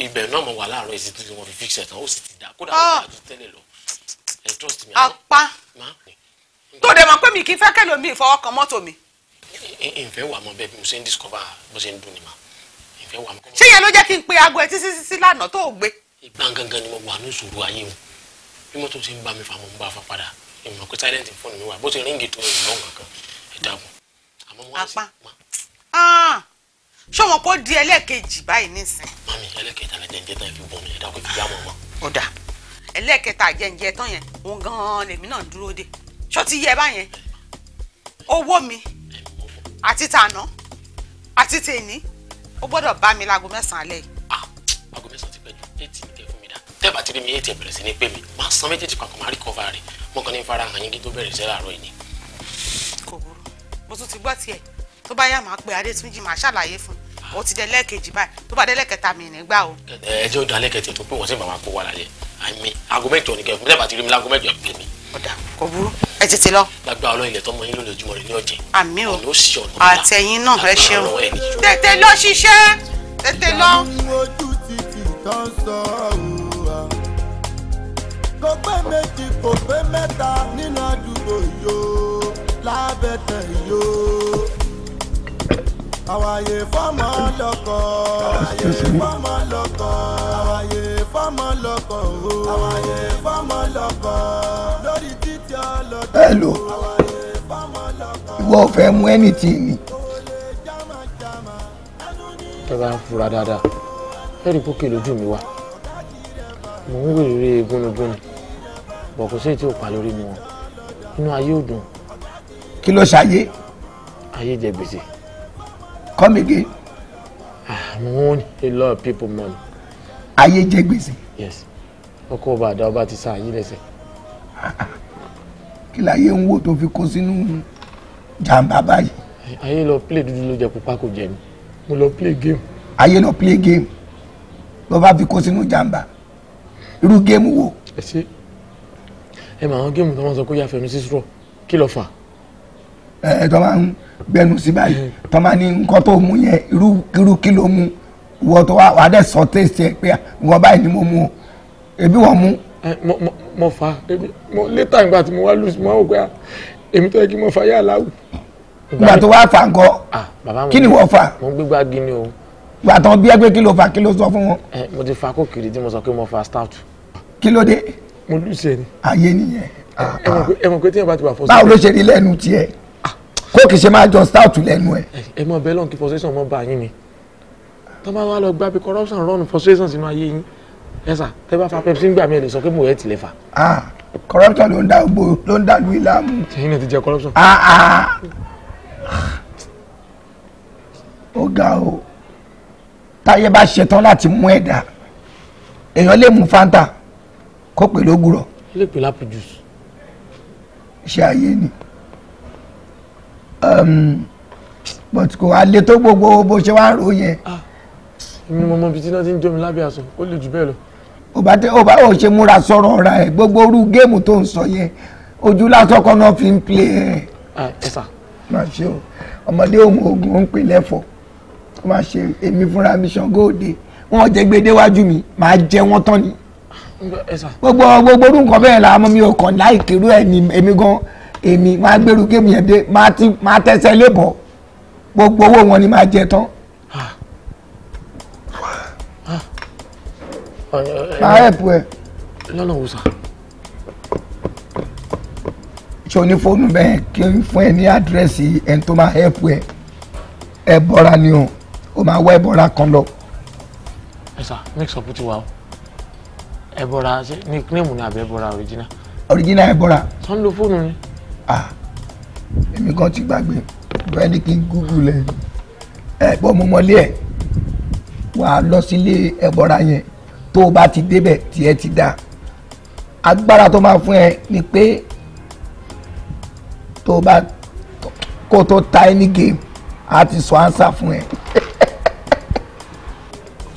ibẹ̀ náà mo wà láàárọ̀ èsì tí wọ́n fi fix ẹ̀ tán ó sì ti dà kódà ó dájú tẹ́lẹ̀ lọ. trust me. apá tó dẹ̀ mọ̀ pé mi kì í fẹ́ kẹ́lò mi ìfọwọ́kan mọ́tò mi. ìfẹ́ wà mọ́ bẹ́ẹ̀ bí mo ṣe ń discover bó ṣe ń dùn ni mà ìfẹ́ wà mọ́. ṣé yẹn ló jẹ́ kí n pe aago ẹ títí lánàá tó o gbé. ìgbà gangan ni mo wà ní ìṣòro ayé o bí mọ́tò ṣe ń bá mi fa mo ń bá fa padà ìmọ̀ pé silent fóònù mi wà bó ti ríngì tó ìlú kankan ẹ dàbọ̀ àmọ́ mo wá sí. apá ṣé wọn kò di ẹlẹ́ẹ̀kejì báyìí nísìn. mami ẹlẹ́ẹ̀kẹta lẹ jẹ́njẹ́ tán fi bọ̀ mi ẹ dàpọ̀ fi yá mọ̀ mọ́. ó dà ẹlẹ́ẹ̀kẹta jẹ́njẹ́ tán yẹn òun gan-an lèmi náà dúró dé ṣó ti yẹ báyẹn owó mi àti tàná àti tèní ó gbọ́dọ̀ bá mi láago 9 alẹ́ yìí. aago 9 ti pẹ́ ju 8 ní kẹ́ fún mi dá tẹ́ẹ̀bà tí mi 8 bẹ̀rẹ̀ sí ní pé mi máa san méjèèjì papọ̀ máa rí kọ́fà rẹ̀ mo kàn ní fara hàn yín kí tó bẹ̀rẹ̀ iṣẹ́ láàárọ̀ yìí ni. kò burú mo tún ti gbọ́ tiẹ̀ tó bá yá máa pe Adétúnjì máa ṣàlàyé fún ó ti dé lẹ́ẹ̀kejì báyìí tó bá dé lẹ́ẹ̀kẹta mi nígbà o. ẹjọ́ dalẹ́ kẹtẹ tó pé wọ́n sì máa kó wa lálẹ́ àmì aago 8 ní kẹ́ fún mi tẹ́ẹ̀bà tí rí mi láago 8 pè mí. ó dà kò burú ẹ tètè lọ. lágbára ọlọ́run ilẹ̀ tọmọ yín lónìí ojúmọ́ rẹ̀ ní ọ̀jẹ̀. àmì o ọ̀nà ó sì ọ̀nà ńlá. àtẹ̀yìn náà ẹ ṣeun. tètè lọ ṣiṣẹ́ tètè lọ. ojú títì tó ń sọ òwúwa kò pé méjì kò pé mẹ́ta nínú àdúgbò yóò lábẹ́tẹ̀ yóò. àwàyè fọ́mọ lọ́kọ̀ àwàyè fọ́mọ lọ́kọ̀ àwàyè fọ́mọ lọ́kọ̀ àwàyè fọ́mọ lọ́kọ̀ lórí títí ọlọ́dọ̀. hello ìwọ ò fẹ́ mú anything ni. ẹ bá ń fura dáadáa ẹ rí pókè lójú mi wá mò ń wèrè gúnugún ni bọ̀ kò sí èyí tí ò pa lórí mi wọn inú ayé ò dùn. kí ló ṣayé. ayé jẹ gbèsè. come again. mo wọ́n a lot of people money. ayé jẹ gbèsè. yes ọkọ ọba àdá ọba ti sá ayé lẹ́sẹ̀. kí láyé ń wò tó fi kó sínú jàǹbá báyìí. ayé lọ play dúdú ló jẹ pupa kò jẹ mi mo lọ play game. ayé lọ play game ló bá fi kó sínú jàǹbá irú géèmù wo. ẹ ṣe ẹ mà àwọn géèmù tó wọn sọ pé yà fẹnu sí sùrọ kí ló fà. ẹ tó máa ń gbẹnu sí báyìí tó máa ní nǹkan tó mú yẹn irú kí ló mú wọ́n tó wà dẹ̀ sọ tẹ́sí ẹ pé wọ́n báyìí ni mo mú o ebi wọ́n mú. mo fa ebi mo létà ìgbà tí mo wá lùsì mo wò pé èmi tó yẹ kí mo fa yà láwù. ìgbà tó wá fa nǹkan kí ni wọ́n fa. mo gbégbá gíní o. ìgbà tó bí ẹgbẹ́ kí ló fa kí ló sọ fún wọn. mo ti fa kókìrì tí mo sọ pé mo fa stout. kí ló dé. mo lùsì ẹ ni. ayé nìyẹn. ẹ mọ̀ pé tí yẹn bá ti wà fọ́sẹ̀. báwo ló ṣe rí lẹ́nu tiẹ̀ kókì ṣe máa jọ stout lẹ́nu ẹ̀. ẹ mọ bẹ́ẹ̀ lọ́n kí frustration mọ́ bá yín ni tó bá wà lọ gbá bí corruption run frustration sínú ayé yín ẹ sà tẹ bá fa pepsi gbà mí ẹ lè sọ pé mo yẹ tilẹ̀ fà. corruption ló ń dá gbogbo ló ń dá lu ìlàmú. ẹ̀yin náà ti jẹ corruption. ó ga o táyé bá ṣetán láti mú ẹ̀dá èèyàn lè mú fanta kó pè lógùrọ̀. lè pè lápò juice. iṣẹ́ ayé ni but kò wá lè tó gbogbo bó ṣe wá ń ro yẹn. èmi mo mọ ibi tí náà ti ń jó mi lábẹ́ aṣọ ó lè jù bẹ́ẹ̀ lọ. ó ṣe múra sọ̀rọ̀ ọ̀ra ẹ̀ gbogbo orú géèmù tó ń sọ yẹn ojú lásán kan náà fi ń play ẹ̀. ẹ sà. má ṣe o ọmọdé òun oògùn ó ń pè lẹ́fọ̀ọ́ má ṣe èmi fúnra mi Ṣàngó Òde wọn jẹ gbé déwájú mi máa jẹ wọn tán ni. gbogbo orú nǹkan bẹ́ẹ̀ la mọ́ mi ò kàn láì kérú ẹ̀ ní èmi gan èmi máa gbèrú géèmù yẹn dé máa tẹ́sẹ̀ lébọ̀ gbogbo owó wọn ni máa jẹ tán. máa ẹ̀pù ẹ̀. lọ́nà wo sà. ṣé o ní fóònù bẹ́ẹ̀ kí n fún ẹ ní àdírẹ́sì ẹni tó máa ẹ̀pù ẹ̀ ẹ bọ́ra ni o máa wá ẹ bọ́ra kan lọ. ẹ sà mix up ti wà o ẹ bọ́ra ní kílẹ̀mù ni àbẹ̀ bọ́ra original. original ẹ bọ́ra. sọ ń lo fóònù ni. èmi kan ti gbàgbé bẹ́ẹ̀ ni kí n google ẹ gbọ́ mo mọ́lé ẹ̀ wà á lọ sílé ẹ̀bọ̀ra yẹn tó o bá ti débẹ̀ tiẹ̀ ti dá agbára tó máa fún ẹ ni pé tó o bá kó tó ta any game a ti sọ answer fún ẹ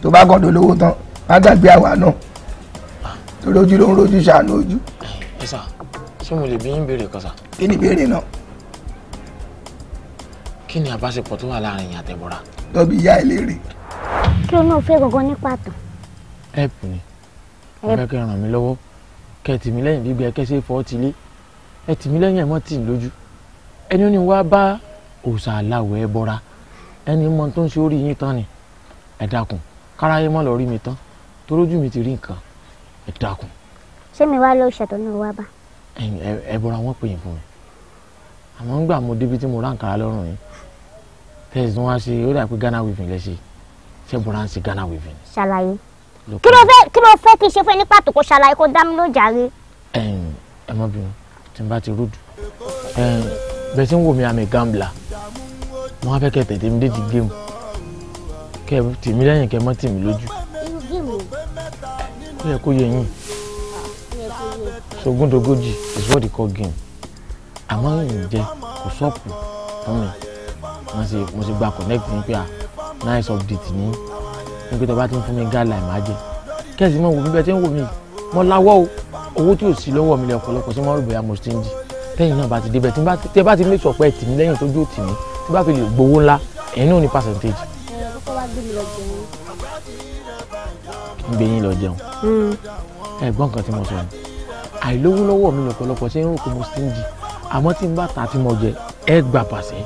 tó bá gọ́dọ̀ lówó tán má gbàgbé àwa náà torí ojú ló ń rojú ṣàánú ojú. ẹ sà ṣé mo lè bí yín béèrè kan sà. kí ni ìbéèrè náà. kí ni àbáṣepọ̀ tó wà láàrin yín àtẹ̀bọ̀ra. lọ́bí ìyá ẹ̀ léèrè. kí ló náà fẹ́ gangan ní pàtó. help ni mo fẹ́ kẹ́ ẹ ràn mí lọ́wọ́ kẹ́ ẹ tì mí lẹ́yìn gbígbé ẹ kẹ́ ṣe fọ́ ti lé ẹ tì mí lẹ́yìn ẹ̀ mọ́ tì mí lójú ẹni ó ní wá bá òòṣà aláwọ̀ ẹ bọ́ra ẹni mọ tó ń ṣe orí yín tán ni ẹ dákun káráyé mọ́ lọ rí mi tán torójú mi ti rí nǹkan ẹ dákun. ṣé mi wá ló ṣètò náà wá bá. ẹ bọ́ra wọn pè yín fún mi àmọ́ ń gbà mo débi tí mo rá nkàrà lọ́rùn yín tẹ́sí tí wọ́n á ṣe ó dà pé Ghana weaving lẹ́sẹ̀ ṣé bọ́ra ń ṣe Ghana weaving. ṣàlàyé kí ló fẹ́ kí n ṣe fún ẹ ní pàtó kó ṣàlàyé kó dá mi ló jàre. ẹ mọ bí tí n bá ti rúdù bẹ́ẹ̀ tí ń wò mí àmì gambler wọ́n á fẹ́ kẹ́ tẹ̀tẹ̀ mi dé ti géèmù kẹ́ tì mí lẹ́yìn kẹ́ mọ́ tì mí lójú. ó yẹ kó yẹ yín sogúndogójì is what they call game àmọ́ ìjẹ́ kò sọ́ọ̀pù fún mi mo ṣe gba connect ní pé nice update ní pé tó bá ti ń fún mi gala ẹ̀ máa jẹ kẹ́sì mọ̀ wò mí bẹ́ẹ̀ tí ń wò mí mo láwọ́ o owó tí ò sí lọ́wọ́ mi lẹ ọ̀pọ̀lọpọ̀ tí wọ́n rò bóyá mo ti ń jì tẹ́yìn náà bá ti débẹ̀ tí bá ti make sure pé ẹ tì mí lẹ́yìn tójú òtì mí tí bá fi lè gbowó ńlá ẹ̀yin náà ní percentage. kókó wá gbé mi lọ jẹun. ń gbé yín lọ jẹun. ẹ̀gbọ́n nǹkan tí mo sọ ni àìlówó lọ́wọ́ mi lọ́pọ̀lọpọ̀ tí ń rò pé mo ti ń jì àmọ́ tí n bá ta tí mo jẹ ẹ gbà pàṣẹ.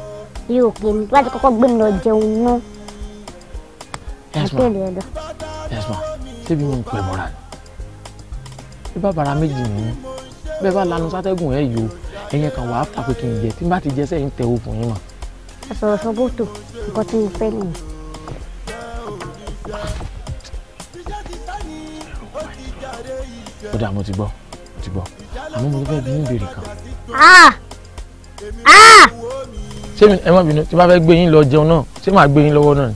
yóò pè mí láti kọ́kọ́ gbé mi lọ jẹun náà. yes ma ṣé bí mo ń pè mọ́ra ni bí bá bara méjì nìyí bẹ́ẹ̀ bá lanu sátẹ́gùn ẹ̀ yòó ẹ̀yẹ kan wà á fà pé kí n jẹ tí n bá ti jẹ sẹ́yìn tẹ̀ ó fún yín mọ̀. àsọ̀rọ̀ sọ bóòtò nǹkan tí mo fẹ́ nìyẹn. ó dà mo ti gbọ́ àmọ́ mo fẹ́ bí ń béèrè kan. ṣé ẹ má bínú tí bá fẹ́ gbé yín lọ jẹun náà ṣé màá gbé yín lọ́wọ́ náà ni.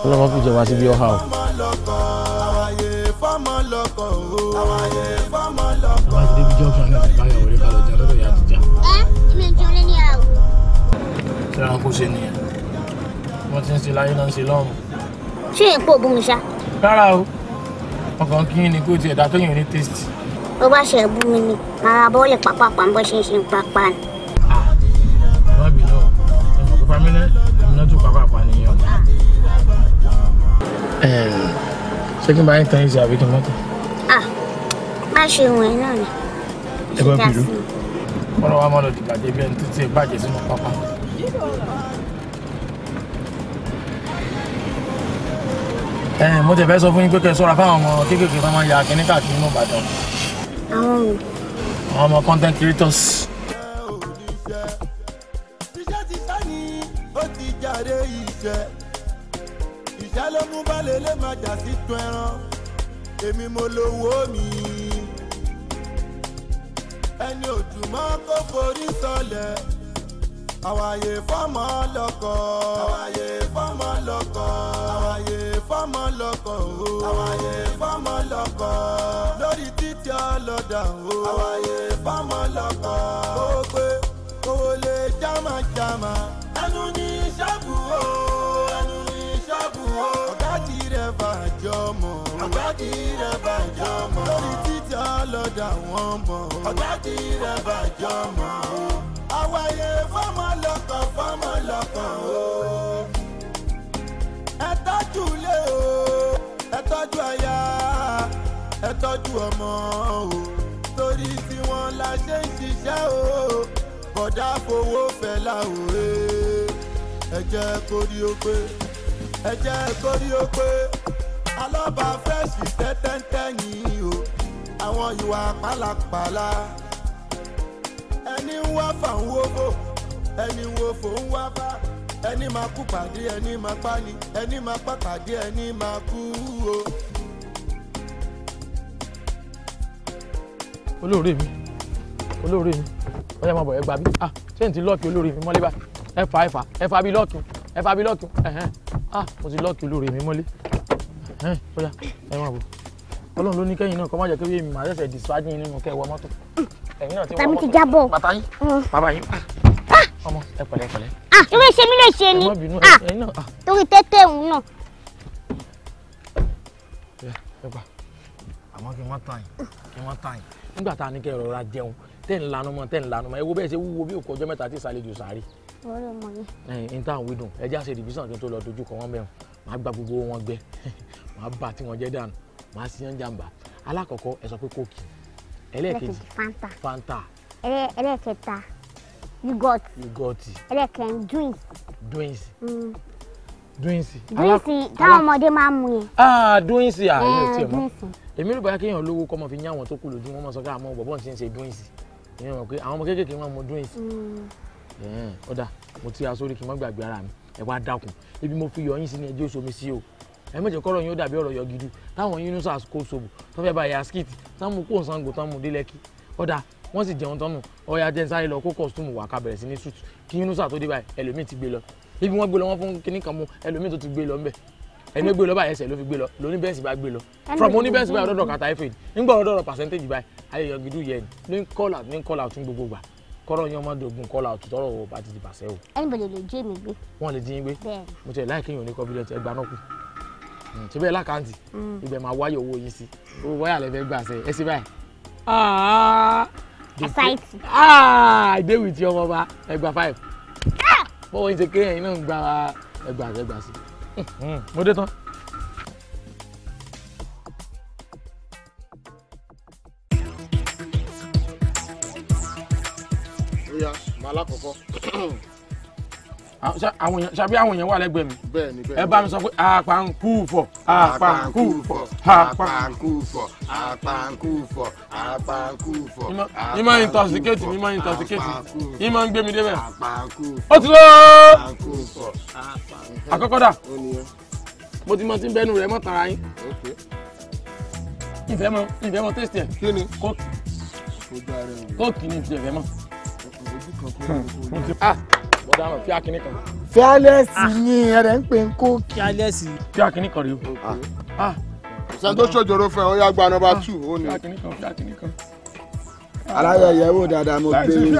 ọlọ́mọ fi jẹ wá síbi ọ̀há o. bá a ti débi jọ́ kan náà ti báyọ̀ wọlé ká lọ jẹun lọ́dọ̀ ìyá àtijọ́. èmi ń jẹun lé ní àwọ̀. ṣé àwọn kò ṣe nìyẹn wọ́n ti ń ṣe láyé náà ń ṣe lọ́run. ṣé èèpo òbú mi ṣá. rárá o ọkàn kí ni kó tiẹ̀ dá tó yàn ní taste. bó bá ṣe ẹ̀bú mi ni màá bọ́ọ̀lì pápápá ń bọ́ ṣe ń ṣe pápá ni. ẹ má bínú ẹ mọ̀ pé family ẹ̀mí náà tún pápápá nìyẹn. ṣé kí n bá yín tan ìṣe àbí kí n mọ́tò. má ṣe ìwọ̀n ẹ̀ náà ni. ẹ bá bìrù wọ́n lọ wá mọ́ lọ dìbàjẹ́ bí ẹni tó tiẹ̀ bàjẹ́ sínú pápá. mo tẹ̀ fẹ́ sọ fún yín pé kẹ́ ẹ ṣọ́ra fáwọn ọmọ kéékèèké tó máa ń ya kíní káàkiri nínú Ìbàdàn. àwọn ọmọ content creators. iṣẹ́ ti sá ni ó ti jàre iṣẹ́ ìṣẹ́ ló mú balẹ̀ lè má jà sí tún ẹran èmi mo lówó mi ẹni òjùmọ́ kó forí sọlẹ̀ àwàyè fọ́mọ lọ́kọ àwàyè fọ́mọ lọ́kọ àwàyè fọ́mọ lọ́kọ o àwàyè fọ́mọ lọ́kọ lórí títí ọlọ́dà o àwàyè fọ́mọ lọ́kọ kówó pé kówó lè jámàjámà ẹnu ní ṣọ́ọ̀bù o ẹnu ní ṣọ́ọ̀bù o ọ̀gá tí rẹ̀ bàjọ́ mọ̀ ọ̀gá tí rẹ̀ bàjọ́ mọ̀ lórí títí ọlọ́dà wọn mọ̀ ọ̀gá tí rẹ̀ bàjọ́ mọ̀ àwàyè fọ́mọ lọ́kọ o ẹ tọ́jú ilé o ẹ tọ́jú aya ẹ tọ́jú ọmọ o torí tí wọ́n la ṣe ń ṣiṣẹ́ o bọ̀dá fowó fẹ́ láwòrè ẹ jẹ́ kórí ó pé ẹ jẹ́ kórí ó pé alọ́ba fẹ́ẹ̀sì tẹ́tẹ́ntẹ́ yìí o àwọn ìwà pálapàla ẹni ń wá fàún wófò ẹni wo fò ń wá bá ẹni máa kú pàdé ẹni máa pa ni ẹni máa pa pàdé ẹni máa kú o. olóore mi ọyá máa bọ̀ ẹ gbà bí ṣé n ti lọ́ọ̀kì olóore mi mọ́lé bá ẹ fà bí lọ́ọ̀kì mo ti lọ́ọ̀kì olóore mi mọ́lé ọyá ẹ máa bọ̀ ọlọ́run ló ní kẹ́yìn náà kọ́ má jẹ́ kí mi máa ṣẹ̀ṣẹ̀ dìsíwájú yín nínú kẹwàá mọ́tò ẹ̀yin náà ti wọ́n mọ́tò tàbí ti jábọ̀ bàtà yín bàbá yín ọmọ ẹ pẹ̀lẹ́. ìwé ṣe mí lè ṣe ni torí tẹ́tẹ́ òun náà. ẹ gbà àmọ́ kí n má tàn yín nígbà tá a ní kẹ́ ẹ rọra jẹun tẹ́ ń lanu mọ́ ẹ wo bẹ́ẹ̀ ṣe wúwo bí òkú ọjọ́ mẹ́ta tí ìsàlejò sàárì. n táwọn wí dùn ẹ já ṣe division kí n tó lọ dojú kọ wọn bẹ́ẹ̀ máa gba gbogbo wọn gbẹ máa bá tí wọn jẹ́ dànù máa sí yán jàǹbá alákọ̀ọ́kọ́ ẹ sọ pé kóòkì ẹlẹ́ẹ̀kejì fanta ẹlẹ́ẹ̀kẹta yúgọ̀tì ẹlẹ́ẹ̀kẹrin drinks táwọn ọmọdé máa ń mu yẹn. drinks èmi ò tiẹ̀ mọ̀ èmi rò báyà kéèyàn lówó kọ́ mọ fi yín àwọn tó kù lójú wọn mọ̀ sọ pé àmọ́ bọ̀bọ̀ ti ń ṣe drinks èmi mọ̀ pé àwọn ọmọ kéékèèké wọn mọ drinks ó dà mo ti aṣọ orí kí n má gbàgbé ara mi ẹ wá dákun ibi mo fi yọ yín sí ní ẹjẹ́ òṣomi sí o ẹ mọ̀jẹ̀ kọ́rọ̀ yín ó dàbí ọ̀rọ̀ yọgidu táwọn yín nusa kó sobù tó fẹ́ bá ya skit tán mú kó sango tán mú délẹ́kì ọ̀dà wọ́n sì jẹun tán nù ọ̀ya jẹ́ sáré lọ kó kọ́sítúmù wà ká bẹ̀rẹ̀ sí ní sùtù kí yín nusa tó dé báyìí ẹlòmíì ti gbé lọ ibi wọ́n gbé lọ wọ́n fún kinní kan mú ẹlòmíì tó ti gbé lọ ńbẹ̀ ẹni gbé lọ báyìí ẹsẹ̀ ló fi gbé lọ lóní bẹ́ẹ̀sì bá gbé lọ from oní bẹ́ẹ̀sì báyìí ọ̀dọ̀ kàtà ẹ̀fẹ̀ nígbà ọ̀dọ̀ percentage báyìí ayé yọgidu yẹn ní call out ní gbogbo gbà kọ́rọ̀ yín ọmọdé ogun call out tọrọ ò bá ti di pàṣẹ o. anybody lè jí mi gbé. wọ́n lè jí yín gbé mo tẹ̀ láì kéèyàn ní confidence ẹgbàá náà kù ṣe bẹ́ẹ̀ lákàntì ibẹ̀ máa wáyé owó yín sí owó wáyà lẹ́fẹ̀ẹ́ gbà sẹ́ ẹ sí báyìí. Society. I dey with you ọmọ ọba ẹgbà 5 bọ́wọ́ yín ṣe kéèyàn iná ń gba ẹgbà sí mo dé tán. Oya, màlá kọ̀kọ́. Ṣàbí àwọn èèyàn wà lẹ́gbẹ̀ẹ́ mi. Bẹ́ẹ̀ni bẹ́ẹ̀ni. Ẹ bá mi sọ pé àpàǹkùfọ̀. Ìmọ̀ intoxicate ìmọ̀ ń gbé mi débẹ̀. Ó ti lọ. Àkọ́kọ́ dà. Mo ti mọ tí ń bẹ́nu rẹ̀ mọ́ tara yín. Ìfẹ́ mọ taste ẹ̀. Kí ni? Kóòkì ni ìfẹ́ mọ́. Bọ́dà náà fi akínní kan. Fearless ni ẹ̀rẹ̀ ń pè ń kó. Fearless. Fi akínní kan rí o. Sẹ́ni tó ṣòjòrò fún ẹ, ó yá gba nọ́mbà 2 ó ní. Fi akínní kan. Aláyọ̀ ìyẹ̀wò dáadáa mo gbé yín.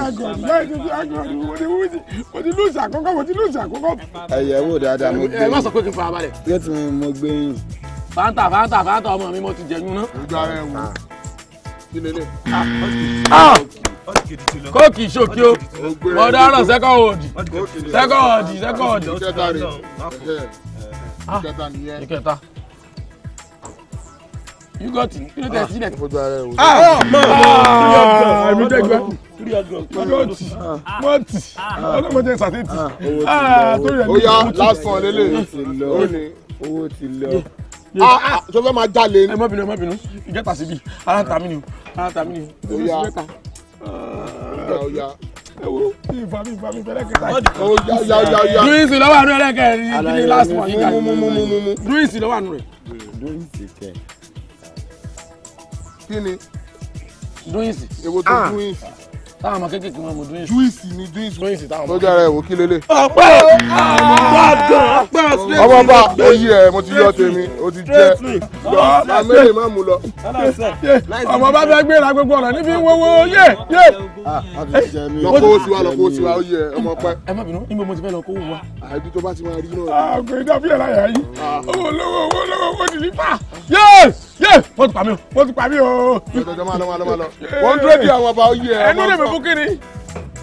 Mo ti lùsì àkọ́kọ́. Ẹ̀yẹ̀wò dáadáa mo gbé yín. Ẹ má sọ pé kí n fara balẹ̀. Gẹ́tù mo gbé yín. Fanta ọmọ mi mo ti jẹ̀yún ná. Ìgbà rẹ̀ wò. Kí lélẹ̀? Kóòkì ìṣòkí o. Mo dáràn sẹ́kọ̀ọ̀dì. Ìkẹta nìyẹn. Ìkẹta. You got it. You don't see that. Ìfojú ara ẹ̀ wò. Èmi jẹ́ gbẹ́. Mọ́tì. Ọlọ́mọdé sàtẹ́tì. Oya, last one lélẹ̀. Owó ti lọ. Tó fẹ́ máa jalè ni. Ẹ má bínú. Ìjẹta síbi. Ara ń ta mí ni o. Oya. Ewo, ìfà mi fẹ́lẹ́ kẹta. Oya. Dúísì lọ́wọ́ àánú ẹlẹ́kẹ̀ẹ́rin ní last one yìí. Mú. Dúísì lọ́wọ́ àánú rẹ̀. Kí ni? Dúísì. Èwo tó dúísì? Táwọn ọmọ kéékèèké wọn mú dúísì. Dúísì táwọn ọmọ. Lọ́jọ́ ara ẹ̀ wò kí lélẹ̀. Ọmọ bá oyè ẹ̀ mo ti yọ tèmi, o ti jẹ́. Àmẹ́lẹ̀ má mú lọ. Ọmọ bá fẹ́ gbéra gbogbo ọ̀nà níbi wọ́wọ́ yé. Lọ́kọ́ oṣù wa oyè ẹ̀ ọmọ pẹ́. Ẹ má bínú, níbo mo ti fẹ́ lọ kó wù wá. Àìdí tó bá ti máa rí náà. Àgbẹ̀ dáfíà láyà yìí. Owó lówó ti ní fà. Yé! Wọ́n ti pa mí o. Jọjọ máa lọ. 100 àwọn ọba oyè ẹ̀. Ẹnu lè mi fún kíni.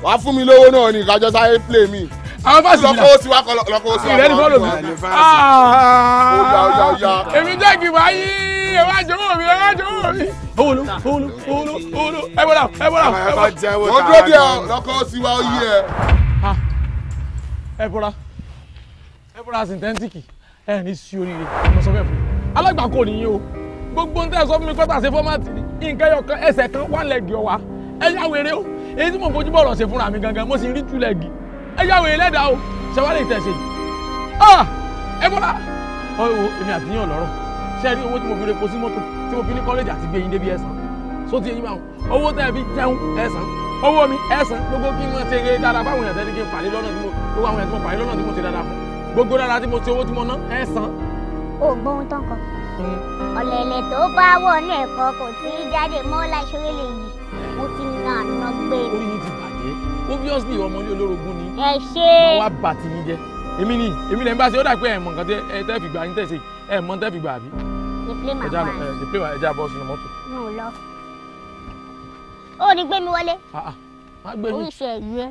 Wàá fún mi lówó náà ni kájọ sáré play mi. Àwọn fásitì lọ́kọ́ ó sì wá ìrẹ́ni fọ́lọ̀ mi. Oya. Èmi jẹ́ kí wá yí ẹ wá jọ̀wọ́ mi. Owó ló. Ẹ bọ́lá. Wọ́n dúró díẹ̀ lọ́kọ́ ó sì wá oyè ẹ̀. Ẹ bọ́lá synthetic ẹ ní sí oríire mo sọ bẹ́ẹ̀ fún mi. Alágbàkọ nìyí o. Gbogbo ń tẹ́ sọ fún mi kọ́tà ṣe fọ́mátì ní nǹkan ẹyọ kan ẹsẹ̀ kan 1 leg ọ̀wá. Ẹ yá wèrè o. Èyí tí mo fojú bọ̀rọ̀ ṣe fúnra mi gangan mo sì rí 2 leg. Ẹ yá wèrè lẹ́dàá o. Ṣẹ̀wálé ìtẹ̀sẹ̀ yìí. Ẹ bọ́lá. Èmi àti yín ọ̀lọ́rọ̀. Ṣé ẹ rí owó tí mo fi repo sí mọ́tò tí mo fi ní kọ́lẹ́jì àti gbé yín débi ẹ̀sán? Só ti eyín máa ń. Owó tẹ́ ẹ fi jẹun ẹ̀sán. Owó mi ẹ̀sán. Gbogbo kí wọ́n ṣe dáadáa fáwọn èèyàn tẹ́lẹ̀ kí n pàdé lọ́nà tí mo pàdé lọ́nà tí mo ṣe dáadáa fún. Gbogbo dáadáa tí mo ṣe owó tí mo ná ẹ̀sán. Ó gbóhun tán kan. Ọ̀lẹ̀lẹ̀ tó bá wọlé ẹ̀kọ́ kò tí ì jáde mọ́ láìṣòro lè yí. Mo ti na àná gbé. Orí yín ti bàjẹ́. Obviously ọmọ ilé olórogún ni. Ẹ ṣe. Wọ́n wá bà tí yín jẹ́. Èmi lè ń bá ṣe ó dà pé ẹ̀ mọ̀ nǹkan tẹ́ fi gbà yín tẹ̀sí ẹ̀ mọ̀ tẹ́ fi gbà àbí. Ẹja bọ́ sínú mọ́tò. Mo lọ. Ó ní gbé mi wọlé. Má gbé yín. Oríṣi ẹ̀yú ẹ.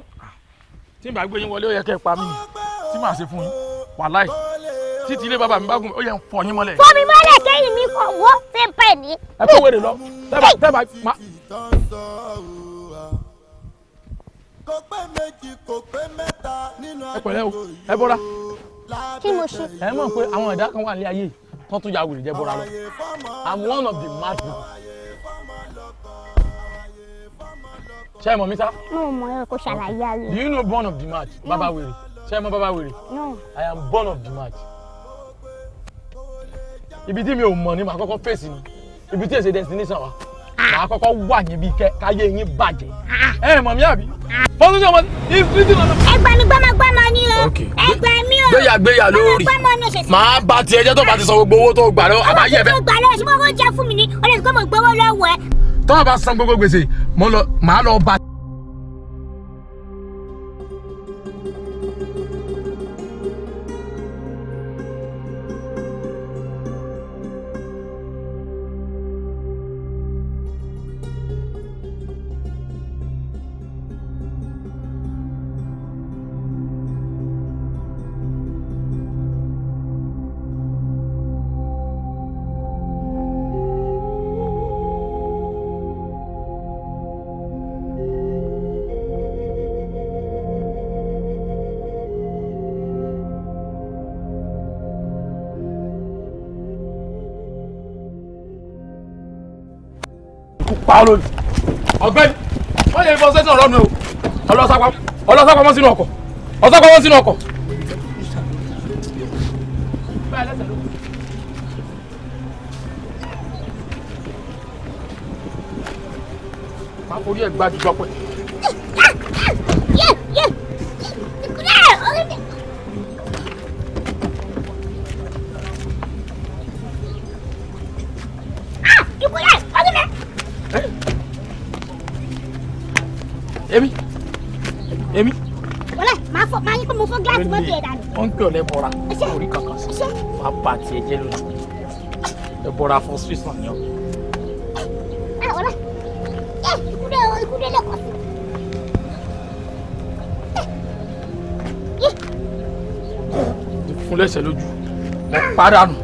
Tí n bá gbé yín wọlé ó yẹ kẹ́ ẹ pa mí ni. Tí màá ṣe fún yín. Wàláì. Títí ilé bàbá mi bá gùn ó yẹ ń fọ yín mọ́lẹ̀. Fọ́ mi mọ́lẹ̀ kẹ́yìn mi kọ̀ wọ́ pẹ́pẹ́ ní. Ẹ kó wèrè lọ. Tẹ́bà má. Ẹ pẹ̀lẹ́ o, ẹ bọ́ra. Kí mo ṣe? Ẹ mọ̀ pé àwọn ẹ̀dá kan wà ní ayé tó tún ya wèrè jẹ́ bọ́ra lọ. I'm one of the mad people. Ṣé ẹ mọ̀ mi sá? Mo mọ̀ ẹ́ kó ṣàlàyé ayé. Do you know born of the mad? Baba wèrè. Ṣé ẹ mọ̀ baba wèrè? No. I am born of the mad. Ibi tí mi ò mọ̀ ni màá kọ́kọ́ fèsì ni. Ibi tí èsè destination wa. Màá kọ́kọ́ wà níbi káyé yín bàjẹ́. Ẹ mọ̀ mi àbí? Fọ́sọ́sọ́ ọmọ ìfúrítì lọ́nà. Ẹgbẹ́ mi gbọ́mọgbọ́mọ ni o. Ẹgbẹ́ mi o. Gbéyà lórí. Màá bá tiẹ̀ jẹ́ tó bá ti sọ gbogbo owó tó gbà lọ. Àbáyé ẹ̀fẹ́. Owó tó gbà lọ sí owó jẹ́ fún mi ni. Ó lè sọ pé mo gbowó lọ́wọ́ ẹ. Tọ́ bá san gbogbo gbèsè, màá lọ bá. pa ọ lónìí. ọ̀gbẹ́ni wọ́n yẹ ìfọ̀sẹ́sì ọ̀rọ̀ mi o ọlọ́sàpamọ́ sínú ọkọ̀ ọ̀sàpamọ́ sínú ọkọ̀. máa forí ẹ̀ gbájú gbọ́pẹ́. Èmi. Wọlé, máa yín pé mo fọ́ gíláàsì mọ́ tiẹ̀ dànù. Wọ́n ń pè ọ́ lẹ́bọ̀ra. Orí kankan sí. Wàá bá tiẹ̀ jẹ́ lónìí. Lẹ́bọ̀ra fún Switzerland ni ọ́. Wọlé, ikú dé lẹ́kọ̀ọ́ sí. Fún lẹ́sẹ̀ lójú. Mo pàdánù.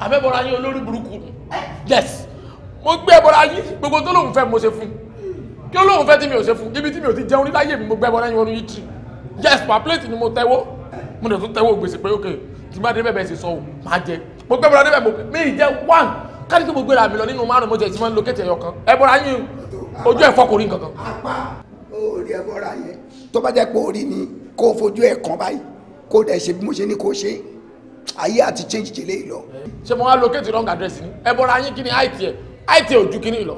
Àbẹ́bọ̀ra yín olórí burúkú yes mo gbé ẹbọra yín gbogbo tó lóun fẹ́ mo ṣe fún kí ló lóun fẹ́ tí mi ò ṣe fún ibi tí mi ò ti jẹun níláyé mi mo gbé ẹbọra yín wọnú yìí tì yes pa plate ni mo tẹ́wọ́ mo dẹ̀ tún tẹ́wọ́ gbèsè pé ok tí má dé bẹ́ẹ̀ ṣe sọ o máa jẹ mo gbé ẹbọra débẹ̀ mo mi ì jẹ one kárí kí mo gbéra mi lọ nínú márùn mo jẹ ìtì máa ń lo kéètì ẹyọ kan ẹbọra yín ojú ẹ̀ fọkùnrin kankan. apá orí ẹbọra yẹn tó bá jẹ́ pé orí ni kó fojú ẹ̀ kan báyìí kó dẹ̀ ṣe bí mo ṣe ní kó ṣe ayé àti change jẹlé lọ. ṣé mo wá locate wrong address ni ẹ bọra yín kí ni it ojú kí ni lọ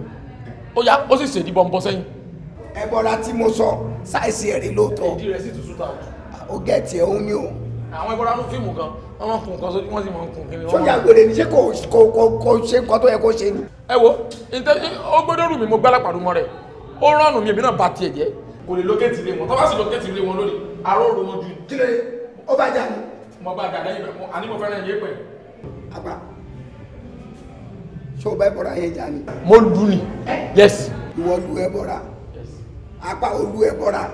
ó yá ó sì ṣèdí bọ́ǹbọ́ sẹ́yìn. ẹ bọra tí mo sọ sáìsì ẹ̀rí lóòótọ́. ìdí rẹ̀ sì tún súta o. ó gẹ̀ẹ́tì ẹ̀ ó ní o. àwọn ẹbọra ló fíìmù kan wọ́n kún nǹkan sójú wọ́n sì máa ń kún kí ni. sọ́jà gbèrè ní ṣé kò ṣe nǹkan tó yẹ kó ṣe ni. ẹ wo ó gbọ́dọ̀ rù mí mo gbálà pàdùmọ́ rẹ̀ ó rọ́ọ̀nù mi èmi náà bá tiẹ̀ jẹ́ kò lè locate ilé wọn tó bá sì locate ilé wọn lónìí àárọ̀ òru wọn ju. kí ló dé ó bá jà ní. mo bá dàda yìí bẹ àní mo fẹ́ràn yé pẹ̀. àgbà ṣé o bá ẹbọra yẹn jà ní. mo lù ní yes. ìwọ lu ẹbọra apá o lu ẹbọra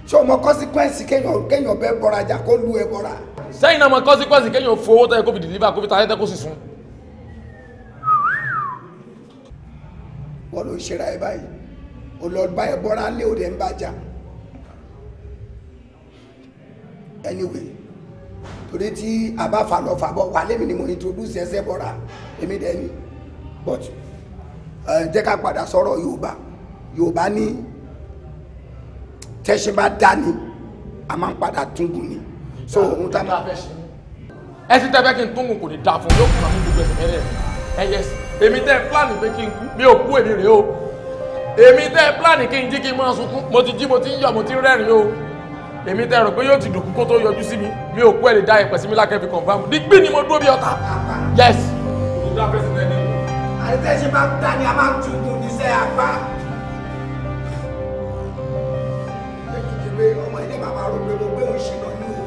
ṣé o mọ consequence kéèyàn bẹ bọra jà kó lu ẹbọra. sẹ́yìn náà mọ consequence kéèyàn fowó tẹ́ kó fi deliver kó fi ta ayẹ́tẹ́ kó sì sun. wọ́n ló ń ṣera ẹ báyìí o lọ bá ẹbọra lé òde ń bàjá anyway torí tí a bá fà lọ fàbọ̀ wà lẹ́mi ni mo introduce ẹsẹ̀ bọ́ra èmi dẹ̀ ni but jẹ́ ká padà sọ̀rọ̀ Yorùbá ní tẹ́ṣin bá dá ni a máa ń padà túngùn ni so ohun tá a máa fẹ́ ṣe. ẹ ti tẹ́ fẹ́ kí n túngùn kò ní dáa fún yóò kún àmì gbogbo ẹsẹ̀ mẹ́rẹ̀ ẹ yẹ èmi tẹ́ pílánì pé kí n kú mi ò kú èmi rèé o èmi tẹ́ pílánì kí n jí kí n máa sunkún mo ti jí mo ti ń yọ̀ mo ti ń rẹ́rìn o èmi tẹ́ rò pé yóò ti dùnkú kó tó yọjú sí mi mi ò kú ẹ̀ lè dá ẹ̀pẹ̀ sí mi lákẹ́ fi confam dígbì ni mo dúró bí ọ̀tá yes. àìsẹ́ ṣe máa ń dá ni a máa ń túbú níṣẹ́ apá. ọmọ ilé màmá rò pé mo gbé òun ṣìnà ní o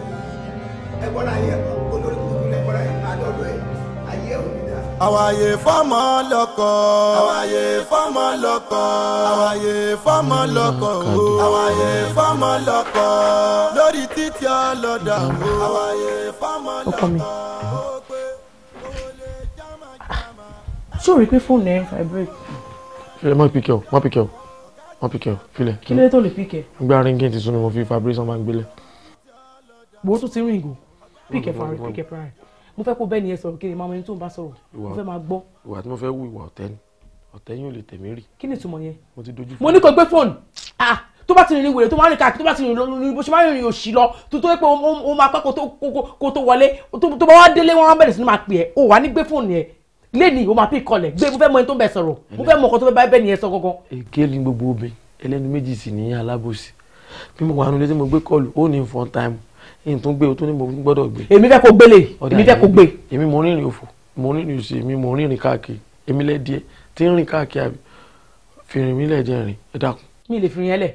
ẹgbọ́n ayé olórí kúkú lẹ́gbọ́n ayé àdọ́dọ̀ ẹ̀ ayé òun dá. àwàyè fọmọ lọkọ àwàyè fọmọ lọkọ àwàyè fọmọ lọkọ àwàyè fọmọ lọkọ lórí títí ọlọ́dà àwàyè fọmọ lọkọ. ṣé o rí pé fóònù ẹ̀ ń vibrate. filẹ̀ má pìkẹ́ o filẹ̀. kí ló tó lè pìkẹ́. gbá ringing ti sún ni mo fi vibration máa ń gbélé. bó tún ti ń rìn gò pìkẹ́ fúnra rẹ̀ mo fẹ́ kó bẹ́ẹ̀ ni ẹ sọ̀rọ̀ kiri máa mọ ẹni tó ń bá sọ̀rọ̀ mo fẹ́ máa gbọ́. ìwà tí mo fẹ́ wù ìwà ọ̀tẹ̀ ni ọ̀tẹ̀ yín ò lè tẹ̀mí rì. kí ni ìtumọ̀ yẹn. mo ti dojú. mo ní kó gbé fóònù tó bá ti rìn ní wèrè tó máa rìn káàkiri tó bá ti rìn lórí bó ṣe máa rìn òṣì lọ tó tó pé o máa pẹ́ kó tó wọlé tó bá wá délé wọn á bẹ̀rẹ̀ sí ní máa pè ẹ́ o wà ní gbé fóònù yẹn lẹ́ni o máa pè kọlẹ̀ gbé mo fẹ́ mọ ẹni tó ń bẹ sọ̀rọ̀ mo fẹ́ mọ ọkọ tó fẹ́ bá bẹ́ẹ̀ ni ẹ sọ gangan. èké ni gbogbo obìnrin ẹlẹ́nu méjì sì ní alábòsí bí mo wà nínú ilé tí mo gbé kọlù ó ní fun time yìí tó gbé o tó ní mo gbọ́dọ̀ gbé. èmi fẹ́ kó gbélé èmi fẹ́ kó gbé. èmi mo rìnrìn òfò mo rìnrìn òsì èmi mo rìnrìn káàkiri èmi lẹ́ díẹ̀ tí ń rìn káàkiri àbí fìrìn mi lẹ̀ jẹ́ rìn ẹ dákun. mi lè fìrìn yẹn lẹ̀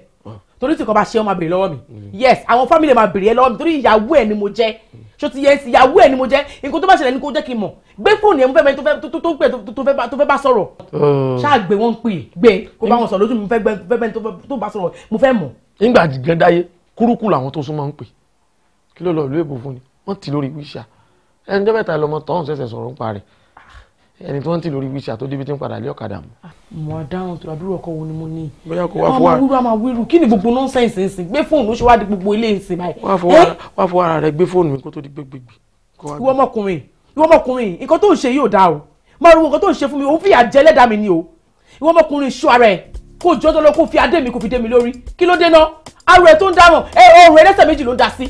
torí tí kò bá ṣe ọ máa bèrè lọ́wọ́ mi yes àwọn family máa bèrè ẹ lọ́wọ́ mi torí ìyàwó ẹ ni mo jẹ́ ṣó ti yẹ sí ìyàwó ẹ̀ ni mo jẹ́ nǹkan tó bá ṣẹlẹ̀ ní kó jẹ́ kí n mọ̀ gbé fóònù ẹ̀ mo fẹ́ bẹ́ẹ̀ tó fẹ́ bá sọ̀rọ̀ ṣáà gbé wọn pè gbé kó bá wọn sọ̀rọ̀ lójú mi fẹ́ bẹ́ẹ̀ tó bá sọ̀rọ̀ mo fẹ́ mọ̀. nígbà gẹ́dáyé kúrúkú làwọn tó súnmọ́ ń pè kí ló lọ ìlú èbó fún ni wọ́n ti lórí wíṣà ẹni jẹ́ mẹ́ta lọmọ tọ́hún ṣẹ̀ṣẹ̀ sọ̀rọ̀ ń parẹ́ ẹni tí wọ́n ti lórí wíṣà tó débi tí ń padà lé ọ̀kadà mu. mo dáhùn tó àdúrà ọkọ wo ni mo ní. bóyá kó wá fọwọ́ ọmọ máa wíru kí ni gbogbo nọ́ńsẹ̀nsì ń sìn gbé fóònù ó ṣe wá di gbogbo ilé ìsìn báyìí. wá fọwọ́ ara rẹ gbé fóònù mi kó tó di gbégbégbé. ìwọ ọmọkùnrin nǹkan tó ń ṣe yóò dáa o máa ro nǹkan tó ń ṣe fún mi òun fìyà jẹ ẹlẹ́dàá mi ni o ìwọ ọmọkùnrin ṣọ́ ara ẹ̀ kó jọ́ tó lọ kó fi adé mi kó fi dé mi lórí kí ló dé náà aró ẹ̀ tó ń dáràn ọrùn ẹlẹ́sẹ̀ méjì ló ń da sí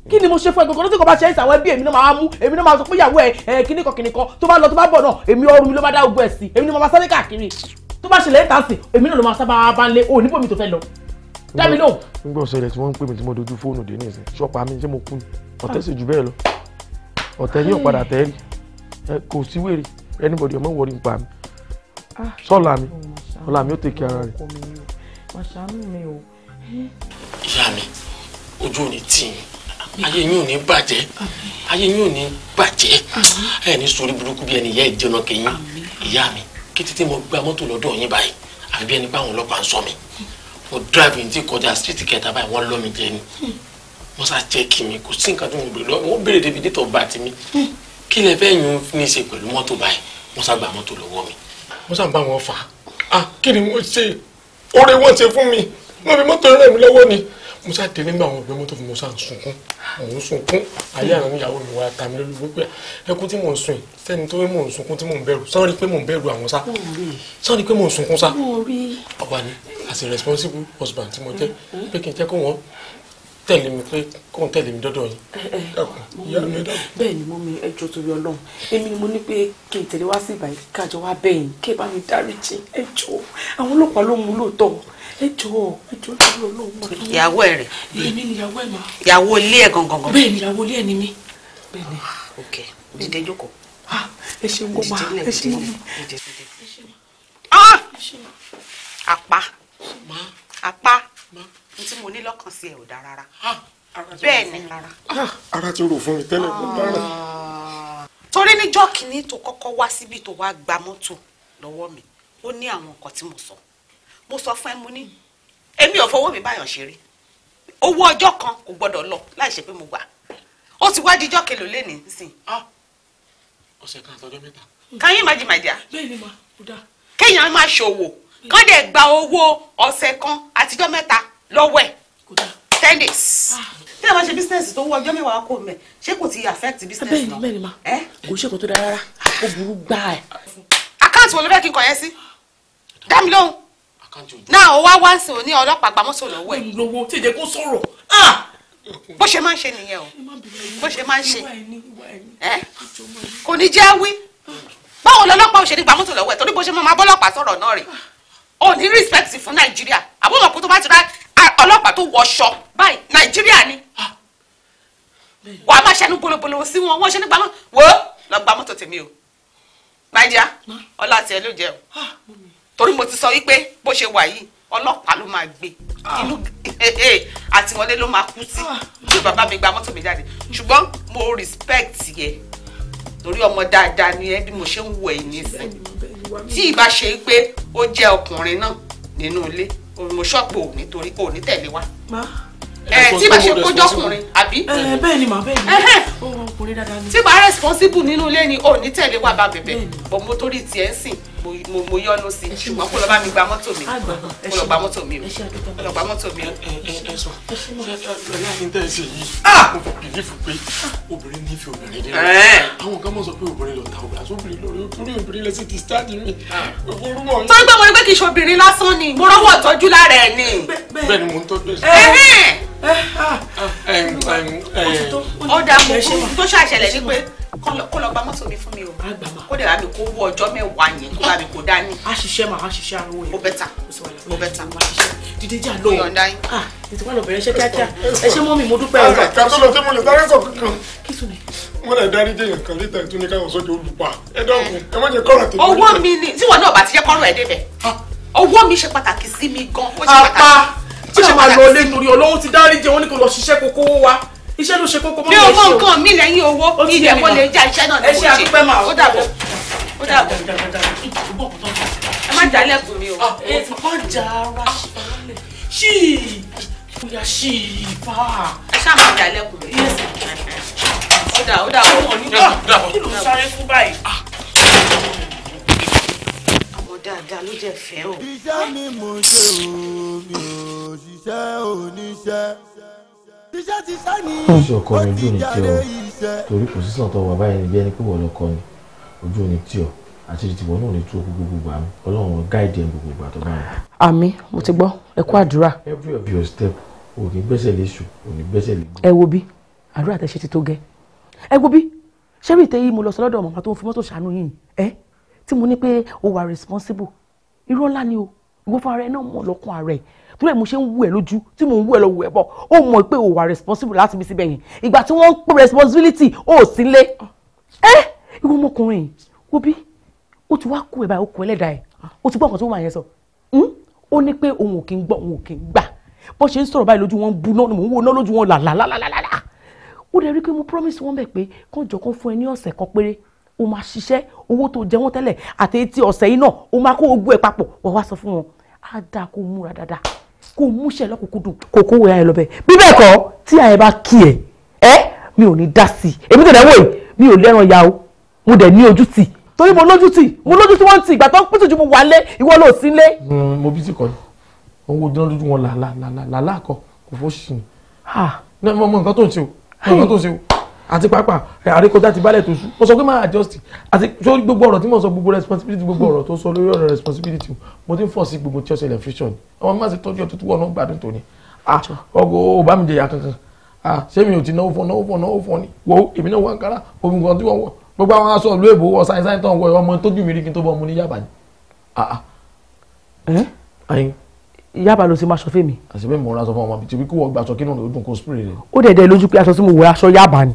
kí ni mo ṣe fún ẹ gbogbo tó kọ bá ṣe é sàwọn ẹbí èmi náà máa mú èmi náà máa sọ pé ìyàwó ẹ kìnnìkan tó bá lọ tó bá bọ̀ náà èmi ọrùn mi ló máa dá ogun ẹ̀ sí èmi ni mo máa sáré káàkiri tó bá ṣẹlẹ̀ ìta sí èmi náà ló máa sábà bá ń lé òní bòmí tó fẹ́ lọ dá mi lóhùn. nígbà ọ̀sẹ̀ tí wọ́n ń pè mí tí mo dojú fóònù dé nísìn ṣọ́pà mi ṣé mo kú ni ọ̀tẹ̀ sì jù bẹ́ẹ̀ lọ ọ̀tẹ̀ yóò padà tẹ́ rí kò sí wèrè anybody ọmọ wọrí nípa mi sọ́ọ̀lá mi ọ̀la mi ó tẹ̀kẹ́ ara rẹ̀. ìyá mi ojú ò ní tì í ayé yín ò ní bàjẹ́ ayé yín ò ní bàjẹ́ ẹ ní sórí burúkú bí ẹni ìyá ìjẹun kẹyìn ìyá mi kí títí mo gba mọ́tò lọ́dọ̀ yín báyìí àbí bí ẹni pé àwọn ọlọ́pàá ń sọ mi mo drive ní tí kọjá street kẹta báyìí wọ́n lọ́ mi jẹ ni wọ́n sá jẹ́ kí mi kò sí nǹkan tó ń bèrè lọ́wọ́ wọ́n béèrè débi date of birth mi kí lẹ fẹ́ yún ní í ṣe pẹ̀lú mọ́tò báyìí wọ́n sá gba mọ́tò lọ́wọ́ mi wọ́n sá ń bá wọn fà á kí ni wọ́n ṣe oore wọ́n ṣe fún mi wọ́n fi mọ́tò rẹ̀ mi lọ́wọ́ ni mo sá dé nígbà àwọn ọgbẹ́ mọ́tò fún mo sá ń sunkún mò ń sunkún ayé àwọn ìyàwó mi wá ta mi lórí gbogbo ẹkún tí mò ń sun yìí sẹ́ni tó mò ń sunkún tí mò ń bẹ̀rù sọ́ọ́ni pé mò ń bẹ̀rù àwọn sá sọ́ọ́ni pé mò ń sunkún sá ọba ni as a responsible husband tí mo jẹ́ pé kí n jẹ́ kó wọ́n tẹ̀lé mi pé kó n tẹ̀lé mi dọ́dọ̀ yín. bẹ́ẹ̀ ni mo mi ẹjọ́ torí Ọlọ́run èmi ni mo ní pé kí n tẹ̀lé wá sí ìbàyí kájọ wá bẹ́yìn kí ẹ bá mi dáríjì ẹjọ́ àwọn ọlọ́pàá ló mú lóòótọ́ ẹjọ́ torí Ọlọ́run. ìyàwó ẹ rẹ. èmi ni ìyàwó ẹ máa. ìyàwó ilé ẹ gangan. bẹ́ẹ̀ ni ìyàwó ilé ẹ ni mí. bẹ́ẹ̀ ni. ok dìde jókòó. ẹ ṣeun kó máa ẹ ṣeun mi. apá n tí mo ní lọ́kàn sí ẹ ò dáa rárá. bẹ́ẹ̀ ni rárá. ara ti rò fún mi tẹ́lẹ̀ kó dára. torí níjọ́ kìíní tó kọ́kọ́ wá síbi tó wá gba mọ́tò lọ́wọ́ mi ó ní àwọn nǹkan tí mo sọ fún ẹ mo ní èmi ò fọwọ́ mi báyọ̀ ṣeré owó ọjọ́ kan kò gbọ́dọ̀ lọ láì ṣe pé mo gbà ó ti wá díjọ́ kelo lẹ́ni nísìn. ọ̀sẹ̀ kan àtọjọ́ mẹ́ta. can you imagine my dear. bẹ́ẹ̀ ni mà ó dáa. kéèyàn máa ṣòwò kán dẹ̀ gba owó ọ̀sẹ̀ kan àtijọ́ mẹ́ta lọ́wọ́ ẹ̀ 10 days. tí a bá ṣe business tó wọ ọjọ́ mẹ́wàá kò mẹ́ ṣé kò ti affect business náà. bẹ́ẹ̀ ni mà kò ṣe kò tó dára rárá ó burú gbáà ẹ̀. àkáǹtì wo ló fẹ́ kí n kọ yẹn sí dá mi lóhùn náà ó wá sí òní ọlọ́pàá gbàmọ́sọ̀ lọ́wọ́ ẹ̀. lọ́wọ́ tí ìjẹ́ kó sọ̀rọ̀. bó ṣe máa ń ṣe nìyẹn o bó ṣe máa ń ṣe kò ní jẹ́ wí báwo lọ́lọ́pàá ò ṣe ní gbàmọ́sọ̀ lọ́wọ́ ẹ̀ torí bó ṣe máa bọ́lọ́pàá sọ̀rọ̀ náà rè ó ní respect fún Nàìjíríà àbúrò kó tó bá ti rá ọlọ́pàá tó wọṣọ báyìí Nàìjíríà ni wàá máa ṣẹnu bolobolo sí wọn wọ́n ṣe ní gbàmọ́ wò ó lọ gba mọ́tò tèmi o my dear ọlá tiẹ̀ ló jẹ́ o torí mo ti sọ wípé bó ṣe wà yìí ọlọ́pàá ló máa gbé inú àtìmọ́lé ló máa kú sí bí bàbá mi gba mọ́tò mi jáde ṣùgbọ́n mo respect yẹ torí ọmọ dáadáa ni ẹ bí mo ṣe ń wọ ẹ̀yìn nísìn tí ìbá ṣe pé ó jẹ́ ọkùnrin náà nínú ilé mo ṣọ́pọ̀ òní torí òní tẹ̀lé wa tí ìbá ṣe kójọ́ ọkùnrin àbí. bẹ́ẹ̀ ni mà bẹ́ẹ̀ ni ọkùnrin dáadáa ni. tí ìbá responsible nínú ilé ni òní tẹ̀lé wa bá bẹ̀bẹ̀ bọ̀ mo torí tiẹ̀ ń sìn mo yọnu sí ṣùgbọ́n kó lọ bá mi gba mọ́tò mi kó lọ gba mọ́tò mi o kó lọ gba mọ́tò mi o. ẹ sọ ọlá ní tẹ́ ẹ ṣe yìí mo fi bìlífù pé obìnrin nífẹ̀ẹ́ obìnrin nínú àwọn kan mọ̀ sọ pé obìnrin lọ ta obìnrin àti obìnrin lórí torí obìnrin lẹ sí ti stáàdì mi. tó ń gbé mo ní pé kì í ṣe obìnrin lásán ni mo rọ́wọ́ tọ́jú lára ẹ̀ ni. bẹ́ẹ̀ ni mo ń tọ́jú ẹ̀. ó dà mọ́ tó ṣàṣẹlẹ̀ ní pé kó lọ gba mọ́tò mi fún mi o kó dẹ̀ bá mi kó wọ ọjọ́ mẹ́wàá yẹn kó bá mi kó dání. a ṣiṣẹ́ mà a ṣiṣẹ́ àrùn yẹn. ó bẹ́tà ó bẹ́tà. dídé jà lọ yọ̀ǹda yín. ètò wà lọ bẹ̀rẹ̀ iṣẹ́ kíákíá ẹ ṣé mọ́mì mo dúpẹ́ ọ̀rọ̀. kàtó lọ sí mo lè sáré sọ kankan. kí tún ni. wọ́n lè dárí jẹ́yàn kan létà tó ní káwọn sọ́jọ́ olùpa ẹ dọ́kun ẹ má jẹ́ kọ́rọ̀ tèmi. owó mi ni tí wọn náà bá ti jẹ́ kọ́rọ̀ ẹ̀ débẹ̀ owó mi ṣe pàtàkì sí mi gan. apá tí a máa lọ lé torí Ọlọ́run ti dárí jẹ wọn ní kò lọ ṣiṣẹ́ kókó wá iṣẹ́ ló ṣe kókó mọ́ mi ò mọ nǹkan mi lẹ́yìn owó kí ilẹ̀ wọlé já iṣẹ́ náà ẹ ṣe àdúpẹ́ máa ó dàbọ̀ ó dàbọ̀ ẹ má jálẹ̀kùn mi o. ẹ má jà ara ṣì bóyá ṣì fà á. ẹ ṣáà má jálẹ̀kùn mi. ó dà ó dà ó. kí ló ń sáré fún báyìí. ọmọ dáadáa ló jẹ́ fẹ́ o. iṣẹ́ mi mo ṣe o mi ò ṣiṣẹ́ oníṣẹ́. iṣẹ́ ti sá ni ó ti jáde iṣẹ́. torí kò sí sàn tó wà báyìí níbi ẹni pé wọ́n lọ kọ́ ni ojú ò ní tí ọ àti ìtìwọ́ náà ní tú gbogbo àmì ọlọ́run gáìdì ẹ̀ gbogbo àtọ́ báyìí. àmín mo ti gbọ́ ẹ kú àdúrà. every of your step ò ní gbẹ́sẹ̀ lé ṣù ò ní gbẹ́sẹ̀ lé. ẹ wo bí àdúrà tẹ ṣe ti tó gẹ́ ẹ wo bí ṣé bí ìtẹ́yìí mo lọ sọ lọ́dọ̀ màmá tó ń fi mọ́tò ṣàánú yìí tí mo ní pé o wà responsible irọ́ ńlá ni o ìwọ fún ara ẹ náà mọ̀ lọ́kùn ara ẹ̀ torí ẹ̀ mo ṣe ń wú ẹ lójú tí mo ń wú ẹ lọ wú ẹ bọ̀ ó mọ̀ pé o wà responsible láti bí síbẹ̀ yẹn ìgbà tí wọ́n ń pè responsibility ó sì lé ìwọ ọmọkùnrin wo bí ó ti wá kú ẹ báyìí ó kú ẹlẹ́dàá ẹ̀ ó ti gbọ́ ọ̀kan tó wà yẹn sọ ó ní pé òun ò kí ń gbọ́ òun ò kí ń gbà bó ṣe ń sọ̀rọ̀ báyìí lójú wọn bu náà ni mò ń wo náà lójú wọn làlàlàlàlà ó dẹ̀ rí pé mo promise wọn bẹ̀ pé kọ́njọ́ kan fún ẹ ní ọ̀sẹ̀ kan péré o máa ṣiṣẹ́ owó tó jẹ wọ́n tẹ́lẹ̀ àti etí ọ̀sẹ̀ yìí náà o máa kó gbogbo ẹ̀ papọ̀ wọ́n wá sọ fún wọn á dáa kó múra dáadáa kó múṣẹ́ lọ́kùnkúndùn kó kówó ẹ̀ lọ bẹ́ẹ̀ bí bẹ́ẹ̀ kọ́ tí àyẹ̀ bá kí ẹ̀ mi ò ní dá sí i èmi tẹ̀lé wò yìí mi ò lẹ́ràn ya o mo dẹ̀ ní ojú tì torí mo lójú tì wọ́n ti ìgbà tó ń pèsè ju mo wà lé ìwọ ló sí lé. mo bí ti kọ́ ni owó jẹ́ lójú wọn làlá kọ kò fó ṣì ní mo mọ nǹkan tó ń ṣe o àti pàápàá àríkọjá ti bálẹ̀ tó sú mo sọ pé máa adjust àti sórí gbogbo ọ̀rọ̀ tí mo sọ gbogbo responsibility gbogbo ọ̀rọ̀ tó sọ lórí ọ̀rọ̀ responsibility mo ti ń fọ̀ sí gbogbo tí ọ̀sẹ̀ electrician ọmọ mi máa ṣe tọ́jú ọtútù wọnà gbádùn tó ní ọgọ ò bá mi jẹ ìyá kankan ṣé mi ò ti náwó fún ni wo èmi náà wà ń kára omi nǹkan tí wọ́n wọ̀ gbogbo àwọn aṣọ ìlú èbó wọ sáyẹn tán wọ ọmọ tójú mi rí kí n tó bọ ọmọ ní Yaba ni. Yaba ló ti máa sọ fún mi. àṣìbẹ́ mi ò ra sọ fún ọmọ mi tí kí wọ́n gbàṣọ kí náà ló dùn kó spray rẹ̀. ó dẹ̀dẹ̀ lójú pé aṣọ tí mo wọ aṣọ Yaba ni.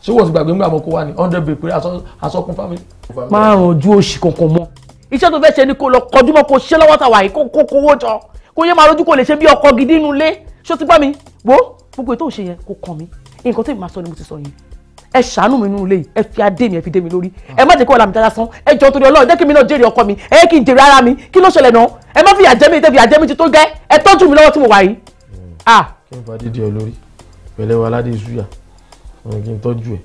ṣé wọ́n ti gbàgbé ńgbà mọ́ kó wá ní 100 bèè pé aṣọ kún family. márùn ojú òṣì kankan mọ́ iṣẹ́ tó fẹ́ ṣe ni kó lọ kọjú mọ́ kó ṣe lọ́wọ́ tàwa yìí kó kówó jọ kó yẹ máa rojú kó lè ṣe bí ọkọ gidi inú ilé ṣó ti gbá mi wo gbogbo ètò òṣè yẹn kó kàn mí nǹkan tó máa sọ ni mo ti sọ yẹn ẹ ṣàánú mi nínú ilé yìí ẹ fi adé mi ẹ fi dé mi lórí ẹ má jẹ́ kí wọ́n la mi dára sán ẹ jọ torí Ọlọ́run jẹ́ kí mi náà jèrè ọkọ mi ẹ yẹ kí n jèrè ara mi kí ló ṣẹlẹ̀ náà ẹ má fi àjẹmí ìtẹ́ fi àjẹmí ti tó gẹ́ ẹ tọ́jú mi lọ́wọ́ tí mo wà yìí. kí n fa dídí ọ lórí pẹ̀lẹ́ wa aládé ìṣúyà wọn kí n tọ́jú ẹ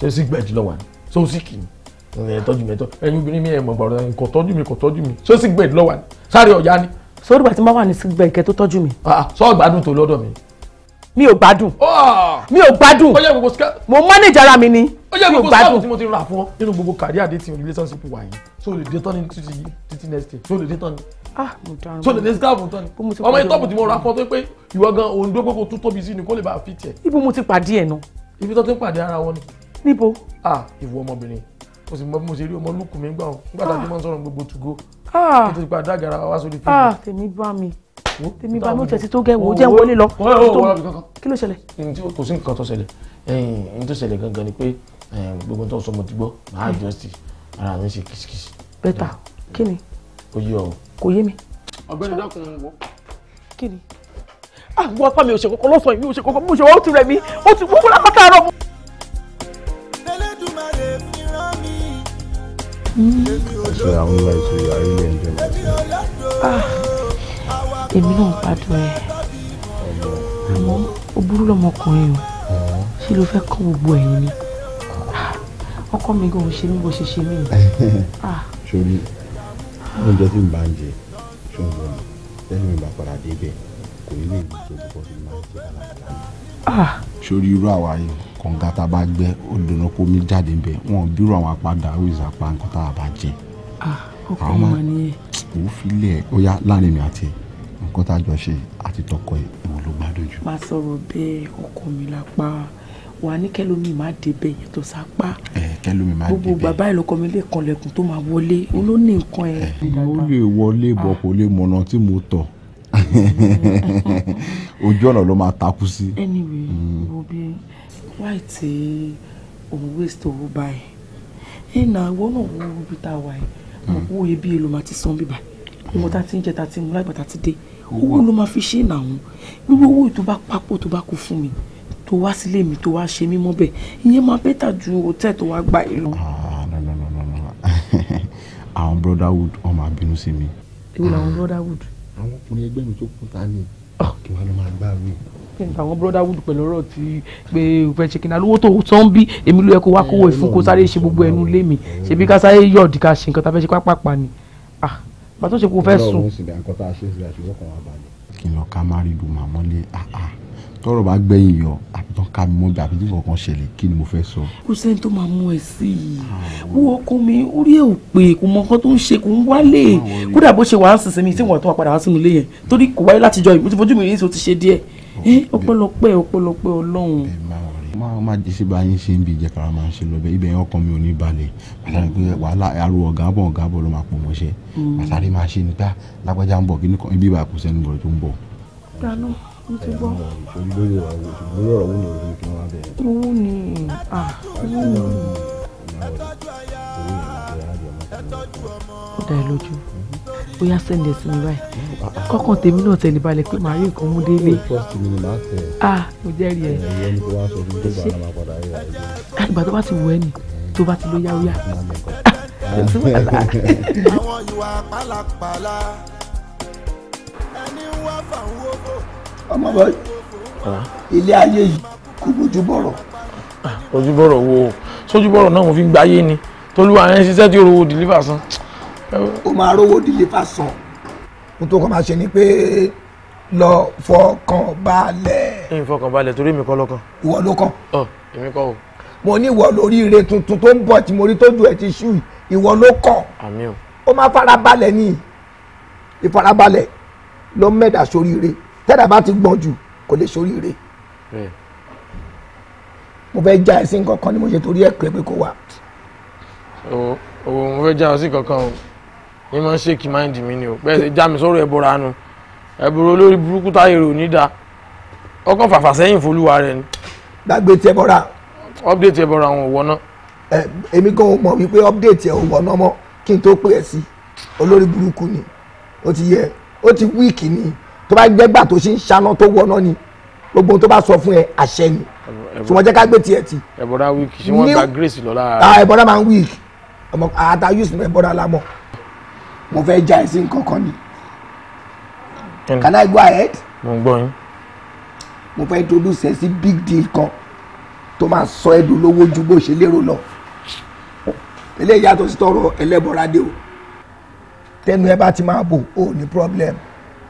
ṣé sì gbẹ̀jì lọ́wọ́ ni ṣé ó sì kì í ẹ tọ́jú mi ẹ̀yin obìnrin mi ẹ̀ mọ̀ gbọ́dọ̀ kò tọ́jú mi ṣé ó sì gbẹ̀jì lọ́wọ́ ni sáré ọ̀yá ni. sórí ìgbà tí mo wà ní sígbẹ́ ìkẹ́ tó tọ́jú mi. sọ gbádùn tó lọ́dọ̀ mi. mi ò gbádùn mo manage ara mi ni ó jẹ́ gbogbo sáàbù tí mo ti rà fún ọ nínú gbogbo career dating relationship wà yìí so lè dé tán ní títí next year so lè dé tán ní. mo dáhùn so lè dé scarf tán ní. ọmọ ìtọ́pù tí mo rà fún ọ tó pé ìwọ gan òun dó pé kó tún tóbi sí ni kó lè bá fit ẹ̀. ibo mo ti pàdé ẹ̀ náà. ibi tó ti ń pàdé ara wọn ni. níbo. ìwọ ọmọbìnrin o sì mọ bí mo ṣe rí ọmọ lùkù mi gbà wọn nígbà tá a ti máa ń sọ̀rọ̀ gbogbo to go. kí tó ti padà dágara wá sórí fíìmù. tèmi bá mi ó tẹ̀sí tó gẹ́ wò ó jẹ́ wọlé lọ. kí ló ṣẹlẹ̀. kò sí nǹkan tó ṣẹlẹ̀ ẹ̀yìn tó ṣẹlẹ̀ gangan ni pé gbogbo tó sọ mo ti gbọ́ máa adjust ara mi ṣe kìsìkìsì. bẹ́tà kí ni. ó yé ọ. kò yé mi. ọ̀gbẹ́ni dákun ń wọ. kí ni. àwọn apá mi ò ṣe kọ́kọ́ lọ́sàn-án mi ò ṣe kọ́kọ́ mo ṣe wọ́n ti rẹ̀ mí ó ti wọ́n lápá àárọ̀. ṣe àwọn ọmọ ètò ìyá ilé ẹjọ́ èmi náà gbádùn ẹ àmọ́ ó burú lọmọkùnrin o ṣé ló fẹ́ kọ́ gbogbo ẹ̀yìn ni ọkọ mi gan ṣe mí bó ṣe ṣe mí. sórí oúnjẹ tí n bá ń jẹ ṣùgbọ́n lẹ́nu mi bá padà débẹ̀ kò ní lè ní tó bọ́ sí máa ń jẹ aláàbò. sórí irú àwa yìí kọ̀ǹga tá a bá gbẹ́ ó dùnú kó mi jáde níbẹ̀ wọn bírò àwọn apádà ó ìsapá nǹkan tá a bá jẹ. ọkọ mi wà nìyẹn. òun filẹ̀ ó yá láàrin mi àti nǹkan tá a jọ ṣe àti tọkọ ẹ̀ ìwọ ló gbádùn jù. má sọ̀rọ̀ bẹ́ẹ̀ ọkọ mi lápá wà ní kẹlómi má débẹ̀ yẹn tó sápá. kẹlómi má débẹ̀. gbogbo bàbá ìlọkọ mi lè kanlẹ̀kùn tó máa wọlé olóní nǹkan ẹ̀. mo lè wọlé bọ̀ kò lè mọ̀nà tí mo tọ̀ ojú ọ̀nà ló máa takú sí. anyway wo bí wáì tí òun waste owó báyìí ìnà ìwọ náà wo ibi tá a wà yìí mo kó ebi èlò máa ti san bíbá owó tá ti ń jẹ tá ti mú láìpẹ́ tá ti dé owó ló máa fi ṣe ìnà àwọn gbogbo owó tó bá papò tó bá kú fún mi tó wá sílé mi tó wá ṣe mí mọ́ bẹ́ẹ̀ ìyẹn máa bẹ́tà ju hòtẹ́ẹ̀ tó wá gbà yìí lọ. No. Àwọn brotherhood wọ́n máa bínú sí mi. Èwo làwọn brotherhood? Àwọn ọkùnrin ẹgbẹ́ mi tó kún ta ni kí wọ́n lọ máa gbá mi. Kí ni àwọn brotherhood pẹ̀lú ọ̀rọ̀ tí pé o fẹ́ ṣe kí n alówó tó tán bí èmi ló yẹ kó wá kówó ìfún kó sáré ṣe gbogbo ẹnu lé mi ṣebí ká sáré yọ̀ọ̀dì ká ṣe nǹkan tá a fẹ́ ṣe pápápá ni. Bá tó ṣe kó fẹ́ sùn. Kí n lọ ká má rí dùn màmọ́lé tọ́rọ̀ bá gbẹ̀yìn yọ àbí tán ká mi mọ́ bí àbí tí nǹkan ṣẹlẹ̀ kí ni mo fẹ́ sọ. Kò sẹ́ni tó máa mú ẹ sí i wo ọkọ mi orí ẹ̀ ò pé kò mọ nǹkan tó ń ṣe kò ń wálé kódà bó ṣe wàá sísìn mi tí wọ́n tó wà padà wá sínú ilé yẹn torí kò wáyé látijọ́ ìbú tí fojú mi rí sí o ti ṣe díẹ̀ ọpẹ́lọpẹ́ Ọlọ́run. má jẹ́ sí báyìí ṣe ń bí ìjẹ́kára máa ń ṣe lọ bẹ́ẹ̀ ibẹ̀ yẹn ọkàn mi ò ní balẹ̀ àtàrí pé wàhálà aró ọ̀gá bọ̀ ló máa pò mọ́ṣẹ́ àtàrí máa ṣe níta lágbájá ń bọ̀ kí nìkan ibi ìbá kò sẹ́nu bọ̀rẹ̀ tó ń bọ̀. dáná mo ti gbọ́. lórí ọ̀rọ̀ wo ni òun kí wọ́n wá bẹ̀rẹ̀. owó ni ó dá ẹ lójú bóyá sẹ́ndẹ̀ sí mi báyìí kọ́kàn tèmi náà tẹ̀lé balẹ̀ pé màá rí nǹkan mú délé. mo jẹ́rìí ẹ̀. ìgbà tó bá ti wù ẹ́ nì tó bá ti ló yá ó yá. àwọn ìwà pálapàla ẹni wá fàwọn owó. ọmọ bọ́ọ̀ ilé ayé yìí kò bójú bọ̀rọ̀. ojú bọ̀rọ̀ wo sójú bọ̀rọ̀ náà mo fi ń gbáyé ni tolúwa yẹn ṣiṣẹ́ tí orowó dìlífà san. ó máa rówó dìlífà san ohun tó kọ́ máa ṣe ni pé lọ fọkàn balẹ̀. ìfọkàn balẹ̀ torí èmi kọ́ lọ́kàn. ìwọ ló kàn. èmi kọ́ o. mo ní ìwọ lórí ire tuntun tó ń bọ̀ tí mo rí tójú ẹ̀ ti ṣú ìwọ ló kàn. àmín o. ó máa farabalẹ̀ ní ìfarabalẹ̀ ló mẹ́dà sóríire tẹ́lẹ̀ bá ti gbọ́n jù kò lè sóríire. mo fẹ́ já ẹ sí nǹkan kan ni mo ṣe torí ẹ̀ pé kó wà. mo fẹ́ já ọ sí kankan o ní máa ń ṣe kí máìndì mi ni o bẹ́ẹ̀ ṣe já mi sọ̀rọ̀ ẹ̀bọ̀ra nu ẹ̀bùrọ̀ olórí burúkú táyé rò ní da ọkàn fàfà sẹ́yìn folúwa rẹ ni. gbàgbé tí ẹ bọ́ra. update ẹ bọ́ra àwọn òwò náà. èmi gan mọ̀ wípé update ẹ òwò náà mọ́ kí n tó pè ẹ́ sí olórí burúkú ni ó ti yẹ ó ti wíìkì ni tó bá gbẹ́gbà tó ṣe ń ṣáná tó wọná ni gbogbo tó bá sọ fún ẹ àṣẹ ni tí wọ́n jẹ́ ká gbé tiẹ̀ ti. ẹ̀bọ̀dá wíìkì ṣé wọ́n gba grace lọ lára. ẹ̀bọ̀dá máa ń wíìkì ọmọ àtà yusuf ẹ̀bọ̀dá lámọ̀ mo fẹ́ já ẹ sí nǹkan kan ni. Can I go ahead? mo ń gbọ́ yín. mo fẹ́ introduce ẹ sí big deal kan tó máa sọ ẹ́ dolówó ju bó ṣe lérò lọ eléyìí yàtọ̀ sí tọrọ ẹlẹ́bọ̀rádé o tẹnu ẹ bá ti máa bò ó ní problem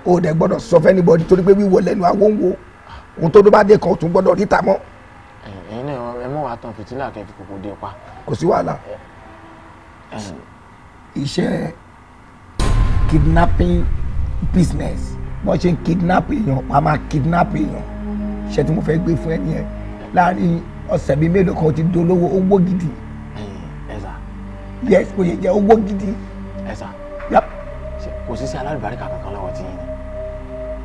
ó dẹ̀ gbọ́dọ̀ sọ fẹ́ anybody torí pé wíwọ lẹ́nu àwọn ń wo ohun tó bá dé kan ó tún gbọ́dọ̀ ríta mọ́. ẹ̀yin náà ẹ mọ̀ wá tán fìtílà kẹfì kòkò dé pa. kò sí wàhálà iṣẹ́ kidnapping business wọ́n ṣe ń kidnap èèyàn wọ́n á máa kidnap èèyàn iṣẹ́ tí mo fẹ́ gbé fún ẹ nìyẹn láàrin ọ̀sẹ̀ bíi mélòó kan ti dolówó owó gidi. yes kò yẹ jẹ owó gidi. kò sí sí alálùbáríkà kankan lọ́wọ́ tí yín ni.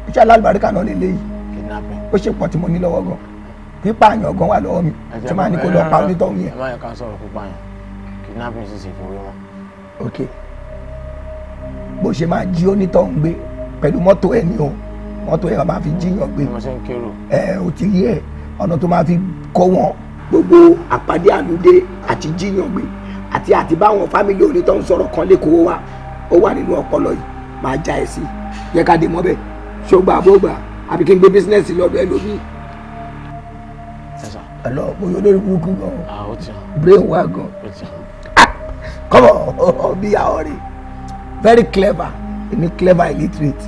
iṣẹ́ alálùbáríkà náà lè léyìí kidnapping ó ṣe pọ̀ tí mo ní lọ́wọ́ gan pípààyàn gan wà lọ́wọ́ mi tí máa ní kó lọ pa onítọ̀hún yẹn. ẹ má yẹ ká sọ̀rọ̀ pípààyàn kidnapping sì ṣe fún wíwọ́n. ok bó ṣe máa jí onítọ̀hún gbé pẹ̀lú mọ́tò ẹ̀ ní o mọ́tò ẹ̀ máa fi jíyàn gbé ò ti rí ẹ̀ ọ̀nà tó máa fi kọ́ wọn gbogbo àpàdé àlùdé àti jíyàn gbé àti báwọn fámìlì onítọ̀hún sọ̀rọ̀ kan lẹ́kọ̀ọ́ wa ó wà nínú ọpọlọ yìí máa já ẹ sí yẹ ká dé mọ́bẹ̀ ṣọgbà àbọ̀gbà àbí kí n gbé bísínẹ́sì lọ́dọ̀ ẹ lómi. ẹ̀lọ́ bóyá olórí burúkú gan brain wa gan come on bí àwọn rè very clever èmi clever illiterate.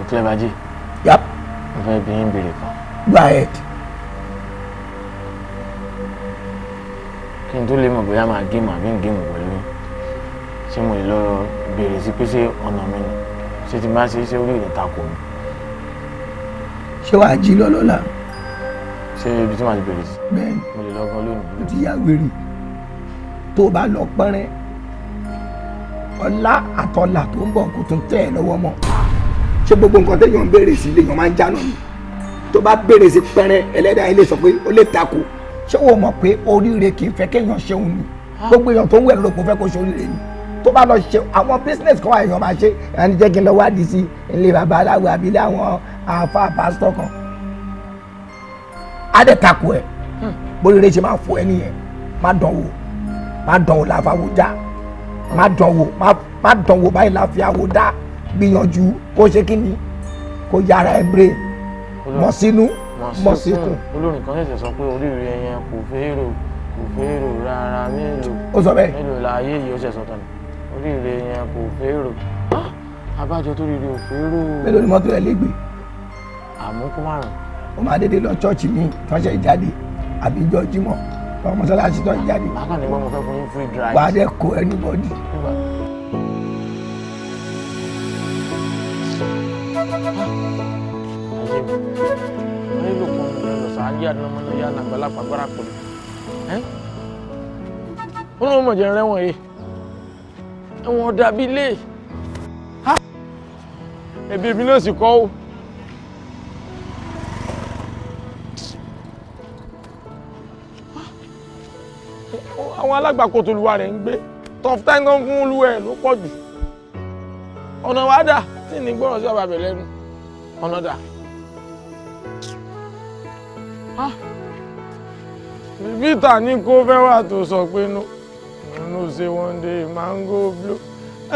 clever jí. yap. mo fẹ́ bí yín béèrè kan. go ahead. kí n tó lè mọ̀ bóyá máa géèmù àbí ń géèmù pẹ̀lú ṣé mo lè lọ béèrè sí pé ṣé ọ̀nà mi ni ṣé ti máa ṣe iṣẹ́ orí ìlú takò mi. ṣé wàá jí lọ́lọ́la. ṣé ibi tí màá ti béèrè sí. bẹ́ẹ̀ni mo lè lọ gan lónìí. o ti yá wèrè tó o bá lọ pẹ́rẹ́ ọlá àtọ́là tó ń bọ̀ kó tún tẹ̀ ẹ́ lọ́wọ́ mọ́ ṣé gbogbo nǹkan téèyàn ń béèrè sí lèèyàn máa ń jáná ni tó bá béèrè sí pẹ́rẹ́ ẹlẹ́dàá ilé sọ pé ó lè takò ṣé o mọ̀ pé oríire kì í fẹ́ kéèyàn ṣeun ni gbogbo èèyàn tó ń wẹ̀rù lóko fẹ́ kó ṣe oríire ni tó bá lọ ṣe àwọn business kan èèyàn máa ṣe ẹni jẹ́ kí n lọ wádìí sí ilé bàbá aláwọ̀ àbílẹ̀ àwọn àáfà pásítọ̀ kan á dẹ̀ takò ẹ̀ bóyá eré ṣe máa fọ ẹ nìyẹn má dánwò láfàwò já má dánwò báyìí láfíàwò dá gbìyànjú kó ṣe kí ni kó yára ẹ brain mọ̀ sínú mọ̀ síkùn. olórin kan ṣẹ̀ṣẹ̀ sọ pé oríire yẹn kò fẹ́rò rárá mélòó. ó sọ bẹ́ẹ̀. mélòó láàyè yìí ó ṣẹ̀ṣọ̀ tán oríire yẹn kò fẹ́rò abájọ tó rírì ò fẹ́rò. mélòó ni mọ́tò ẹ̀ lè gbé. àmúkú márùn. ó máa dédé lọ ṣọ́ọ̀ṣì míì tọ́ṣẹ̀ ìjáde àbí ìjọ jímọ̀ tọ́ mọ́sálásí tọ́ ìjáde. bákan ní gbọ́n fẹ́ fún yín free drive. wàá dẹ́ kó anybody. ayé ló kún un lọ sáájú àdánmọ́ ní yá nàgbàlagbà gbára pẹ̀lú. ó lóun mọ̀ jẹ́ rẹ́wọ̀n yìí ẹ̀wọ̀n dàbí ilé ẹ̀bí mi náà sì kọ́ ó. àwọn alágbàkó tó luwa rẹ̀ ń gbé tọ́ftángán fún olúwa ẹ̀ ló pọ̀ jù ọ̀nà wa dà tí ní gbọ́rọ̀ sí ọ̀bàbẹ̀ lẹ́nu ọ̀nà dà. bíbítà ní kó fẹ́ wà tó sọ pé no say one day mango blow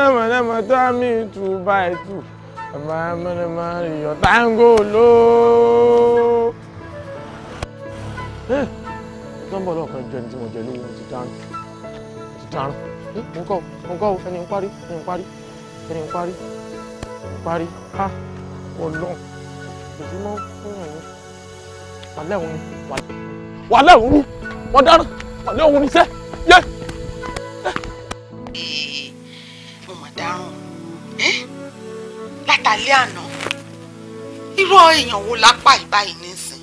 ẹ̀mọ̀lẹ́mọ̀ tá mi 2 by 2 ẹ̀mọ̀lẹ́mọ̀ iyọ̀ tango lóó. nọ́mbà ọlọ́kan jẹ́ ní tí mo jẹ lówó ti dáràn mo kọ́ ẹni ń parí ha ọlọ́run èsì mọ́ fún ẹ̀yìn wàlẹ́ òun ni wọ́n dáràn wàlẹ́ òun ni sẹ́ yé. mo mà dáràn látàlẹ́ àná irú èèyàn wo lápá ìbáyìí nísìn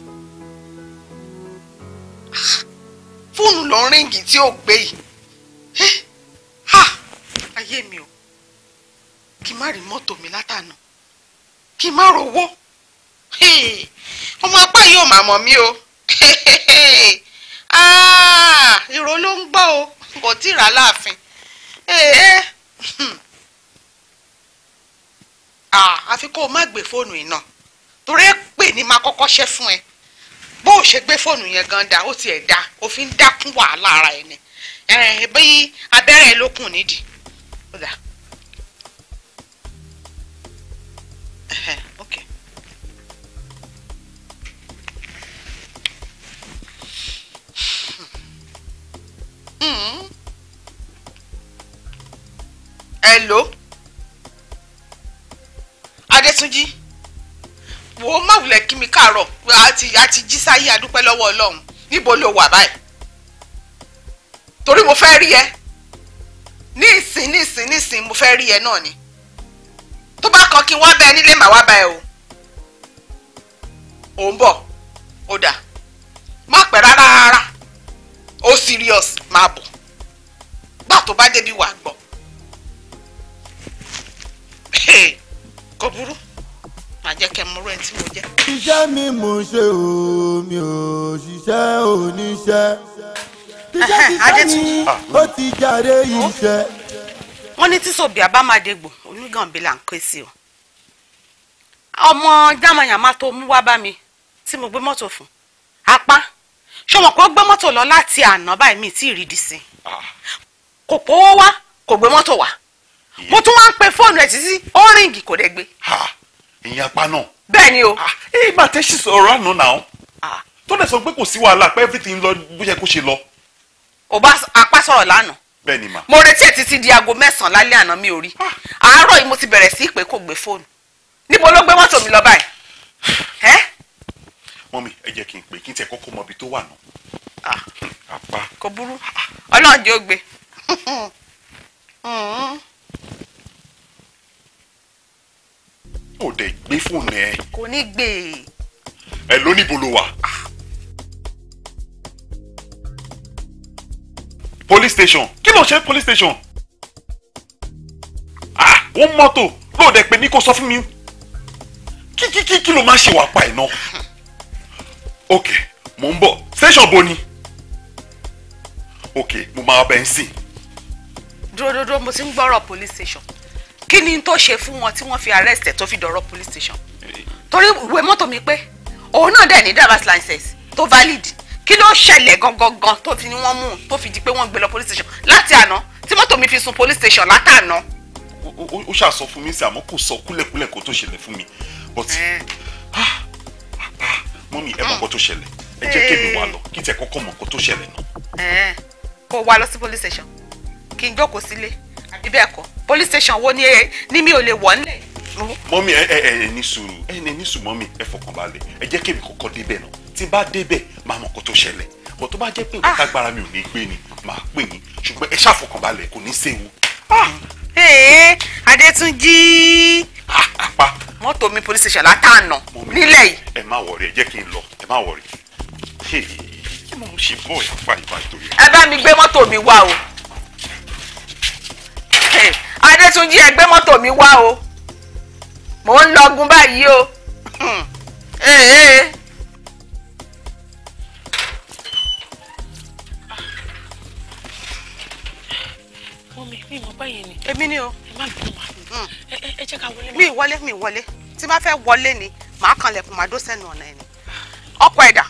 fóònù ló ń ríngì tí ó gbé yìí ayé mi o kí n má rí mọ́tò mi látànà kí n má rówó ọmọ apá yìí ò mà mọ̀ mí o ìró ló ń gbọ́ o kò tí ì rà láàfin àfi kó o má gbé fóònù yìí náà torí ẹ pè ní máa kọ́kọ́ ṣẹ́ fún ẹ bó o ṣe gbé fóònù yẹn gan da ó tiẹ̀ da ó fi ń dákún wàhálà ara ẹ ni bí abẹ́rẹ́ ló kùn nídìí ó dà ok. Hello Adétúnjí wo má wulẹ̀ kí mi káàárọ̀ àti jí sáyé adúpẹ́ lọ́wọ́ Ọlọ́run níbo ló wà báyìí torí mo fẹ́ rí ẹ nísìn mo fẹ́ rí ẹ náà ni tó bá kan kí n wá bẹ nílé màá wá bá ẹ o ò ń bọ̀ ó dà má pẹ́ rárá ó serious máa bọ̀ gbà tó bá débi wà gbọ́ kò burú màá jẹ́ kẹ́ mú rẹ̀ tí mo jẹ́. iṣẹ́ mi mò ń ṣe o mi ò ṣiṣẹ́ oníṣẹ́ iṣẹ́ mi ó ti jàre iṣẹ́. wọ́n ní tí sòbí àbámadégbò onígànbí là ń ké sí o ọmọ jámàyàmá tó mú wá bá mi tí mo gbé mọ́tò fún apá ṣọmọ kó gbé mọ́tò lọ láti àná báyìí mi tí ì rí di sí kò kówó wá kò gbé mọ́tò wá mo tún wá ń pe fóònù ẹ̀ títí ó ríǹgì kò dé gbé. ìyẹn apá náà. bẹ́ẹ̀ ni o. ìgbà tẹ́ ṣì sọ̀rọ̀ àná náà tó lè sọ pé kò sí wàhálà pé everything lọ bó ṣe kó ṣe lọ. ò bá apá sọ̀rọ̀ lánàá. bẹ́ẹ̀ ni mà. mo retí ẹ̀ títí di aago 9 lálẹ́ àná mi ò rí àárọ̀ yìí mo ti bẹ̀rẹ̀ sí í pé kò gbé fóònù níbo ló gbé mọ́tò mi lọ báyìí. mọ́mí ẹ jẹ́ kí n pè kí n tẹ̀ kọ́kọ́ mọ ibi tó wà náà. apá. kò burú Ọlọ́run jẹ́ ó gbé. ò dẹ̀ gbé fóònù ẹ. kò ní gbé e. ẹ ló níbo ló wà. police station kí ló ṣe police station. wọ́n mọ́tò ló dẹ̀ pé ní kó sọ fún mi kí ló máa ṣe wà pa ẹ̀ náà. ok mo ń bọ̀ station bo ni. ok mo máa bẹ̀ ń sìn. dúró mo ti ń gbọ́rọ̀ police station kí ni tó ṣe fún wọn tí wọ́n fi arrest ẹ̀ tó fi dọ̀rọ̀ police station torí ìwé mọ́tò mi pé òun náà dẹ̀ ní driver's license tó valid kí ló ṣẹlẹ̀ gangan tó fi ní wọ́n mú tó fi di pé wọ́n gbé lọ police station láti àná tí mọ́tò mi fi sùn police station látàná. ó ṣàsọ fún mi sí àmọ́ kò sọ kúlẹ̀kúlẹ̀ kó tó ṣẹlẹ̀ fún mi but mọ́mí ẹ mọ̀ kó tó ṣẹlẹ̀ ẹ jẹ́ kémi wá lọ kí tẹ kọ́kọ́ mọ̀ kó tó ṣẹlẹ̀ náà. kó wá lọ sí police station kí n jókòó sílé àbí bẹ́ẹ̀ kọ́ police station wo ni mi ò lè wọ̀ nílẹ̀. mọ́mí ẹ ní sùúrù mọ́mí ẹ fọkàn balẹ̀ ẹ jẹ́ kémi kọ́kọ́ débẹ̀ náà tí n bá débẹ̀ máa mọ̀ kó tó ṣẹlẹ̀ bọ̀ tó bá jẹ́ pé nǹkan tágbára mi ò ní gbé ni máa pè yín ṣùgbọ́n ẹ ṣàfọkàn balẹ̀ kò ní séwu. Adétúnjí mọ́tò mi police station látànà nílẹ̀ yìí. ẹ má wọrí ẹ jẹ́ kí n lọ ẹ má wọrí kí mo ṣe bọ́ ìyàpá ìbá ìtòrí. ẹ bá mi gbé mọ́tò mi wá o Adétúnjí ẹ gbé mọ́tò mi wá o mò ń lọgun báyìí o. mi mọ̀ báyìí ni. èmi ni o. ẹ má bínú ma. ẹ jẹ́ ká wọlé. mi wọlé tí bá fẹ́ wọlé ni màá kanlẹ̀kùn màá dó sẹ́nu ọ̀nà ẹ̀ ni. ọkọ ẹ̀dà.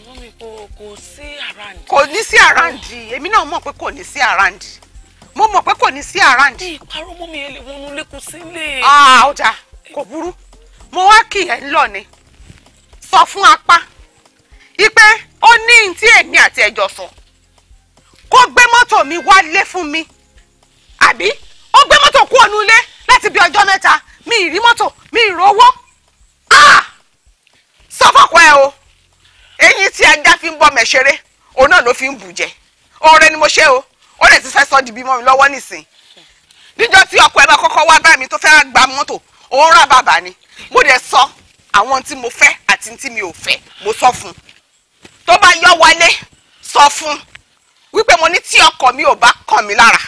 mọ́mí kò sí àràǹdì. kò ní sí àràǹdì èmi náà mọ̀ pé kò ní sí àràǹdì mo mọ̀ pé kò ní sí àràǹdì. ní ìparọ́ mọ́mí ẹ lè wọnú lẹ́kùn sílé. ọjà kò burú mo wá kì ẹ̀ ń lọ ni sọ fún apá ipe ó ní tí èmi àti ẹjọ́ sọ kó gbé mọ́tò mi wálé fún mi àbí ó gbé mọ́tò kú ònú ilé láti bí ọjọ́ mẹ́ta mi ì rí mọ́tò mi ì rówó sọ fọ́kọ ẹ o eyín tí ajá fi ń bọ́ mẹ́ṣẹ́rẹ́ òun náà ló fi ń bù jẹ ọ̀rẹ́ ni mo ṣe o ó lè ti fẹ́ sọ di bímọ mi lọ́wọ́ nísìn níjọ́ tí ọkọ ẹ bá kọ́kọ́ wá bá mi tó fẹ́ gba mọ́tò òun rà bàbá ni mo dẹ̀ sọ àwọn tí mo fẹ́ àti tí mi ò fẹ́ mo sọ fún tó bá yọ wálé sọ fún wípé mo ní tí ọkọ mi ò bá kàn mí lára